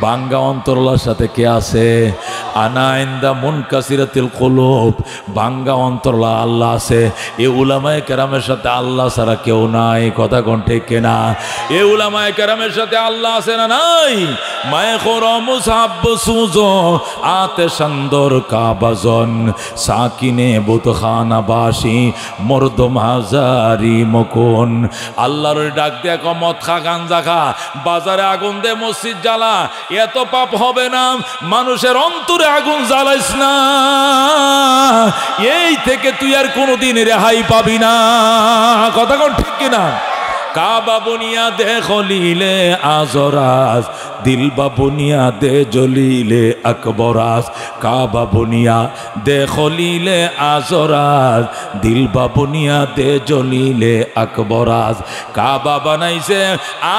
ভাঙ্গা অন্তরওয়ালার সাথে কে আছে? আনা ইনদা মুনকাসিরাতিল কুলুব, ভাঙ্গা অন্তরওয়ালা আল্লাহ আছে। এই উলামায়ে কেরামের সাথে আল্লাহ ছাড়া কেউ নাই। কথা কোন ঠিক কিনা? এই উলামায়ে কেরামের সাথে আল্লাহ আছে না নাই? মায়ে খরম সাব সুজো আতে সুন্দর কাবাজন সাকিনে বুতখানা বাসি মর্দম হাজারি মকুন। আল্লাহর ডাক দিয়ে মদ খা, গাঞ্জা খা, বাজারে আগুন দে, মসজিদ জ্বালা, এত পাপ হবে না। মানুষের অন্তরে আগুন জ্বালাইস না, এই থেকে তুই আর কোনোদিন রেহাই পাবি না। কথা কোন ঠিক কিনা? কাবা বুনিয়া দে খলিলে আজরাজ, দিলবা বুনিয়া দে জলিলে আকবরাজ। কাবা বুনিয়া দে খলিলে আজরাজ, দিলবা বুনিয়া দে জলিলে আকবরাজ। কাবা বানাইছে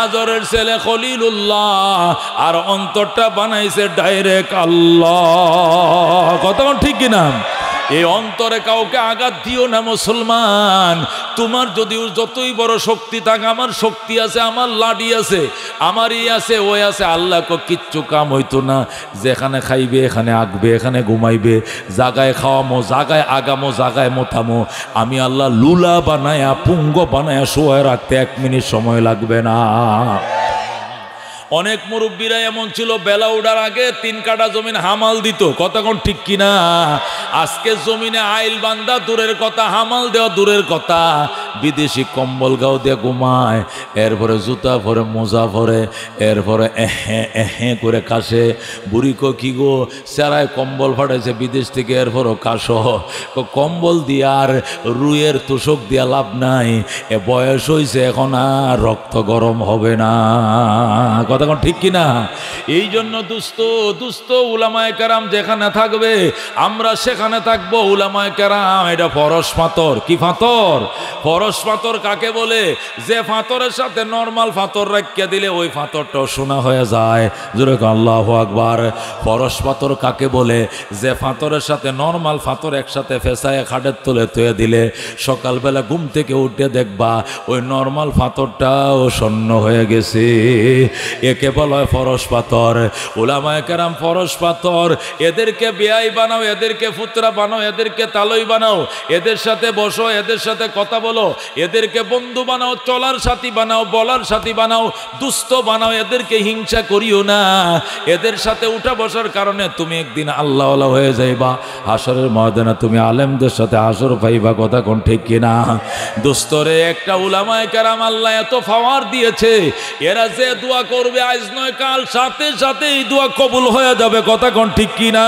আজরের ছেলে খলিলুল্লাহ, আর অন্তরটা বানাইছে ডাইরেক্ট আল্লাহ। কথা ঠিক কিনা? এই অন্তরে কাউকে আঘাত দিও না মুসলমান। তোমার যদি যতই বড় শক্তি থাকে, আমার শক্তি আছে, আমার লাডি আছে, আমার ই আছে, ওই আছে, আল্লাহ কিচ্ছু কাম হইতো না। যেখানে খাইবে এখানে আঁকবে, এখানে ঘুমাইবে, জাগায় খাওয়ামো, জাগায় আগামো, জাগায় মোথামো। আমি আল্লাহ লুলা বানায়া পুঙ্গ বানায়া শোয়ায় রাখতে 1 মিনিট সময় লাগবে না। অনেক মুরব্বীরা এমন ছিল, বেলা ওঠার আগে 3 কাঠা জমিন হামাল দিত। কথা কোন ঠিক কিনা? আজকে জমিনে আইল বান্দা দূরের কথা, হামাল দেওয়া দূরের কথা, বিদেশি কম্বল গাও দিয়ে ঘুমায়, এরপরে জুতা পরে, মোজা পরে, এরপরে এহে করে কাশে। বুড়ি কো কি গো, সেরায় কম্বল ফাটাইছে বিদেশ থেকে, এরপরও কাশো। কম্বল দিয়ে আর রুইয়ের তোষক দিয়া লাভ নাই, এ বয়স হয়েছে, এখন আর রক্ত গরম হবে না। কথা কোন ঠিক কিনা? এই জন্য দুস্থ উলামায়ে কেরাম যেখানে থাকবে আমরা সেখানে থাকবো। উলামায়ে কেরাম এটা ফরস পাথর। কি পাথর? ফরস পাথর কাকে বলে? যে পাথরের সাথে নরমাল পাথর রাখিয়া দিলে ওই পাথরটা সোনা হয়ে যায়। জোরে আল্লাহু আকবার। ফরস পাথর কাকে বলে? যে পাথরের সাথে নরমাল পাথর একসাথে ফেসায় খাটের তলে তুলে দিলে সকালবেলা ঘুম থেকে উঠে দেখবা ওই নরমাল পাথরটাও স্বর্ণ হয়ে গেছে। একে বলা হয় ফরস পাথর। উলামায়ে কেরাম ফরস পাথর। এদেরকে বেয়াই বানাও, এদেরকে ফুতরা বানাও, এদেরকে তালই বানাও, এদের সাথে বসো, এদের সাথে কথা বলো, এদেরকে বন্ধু বানাও, চলার সাথী বানাও, বলার সাথী বানাও, দুস্থ বানাও, এদেরকে হিংসা করিও না। এদের সাথে উঠা বসার কারণে তুমি একদিন আল্লাহওয়ালা হয়ে যাইবা। হাসরের ময়দানে তুমি আলেমদের সাথে হাসর পাইবা। কথা কোন ঠিক কিনা? দোস্তরে একটা উলামায়ে কেরাম আল্লাহ এত পাওয়ার দিয়েছে, এরা যে দোয়া করবে আজ নয় কাল সাথে সাথে এই দোয়া কবুল হয়ে যাবে। কথা কোন ঠিক কিনা?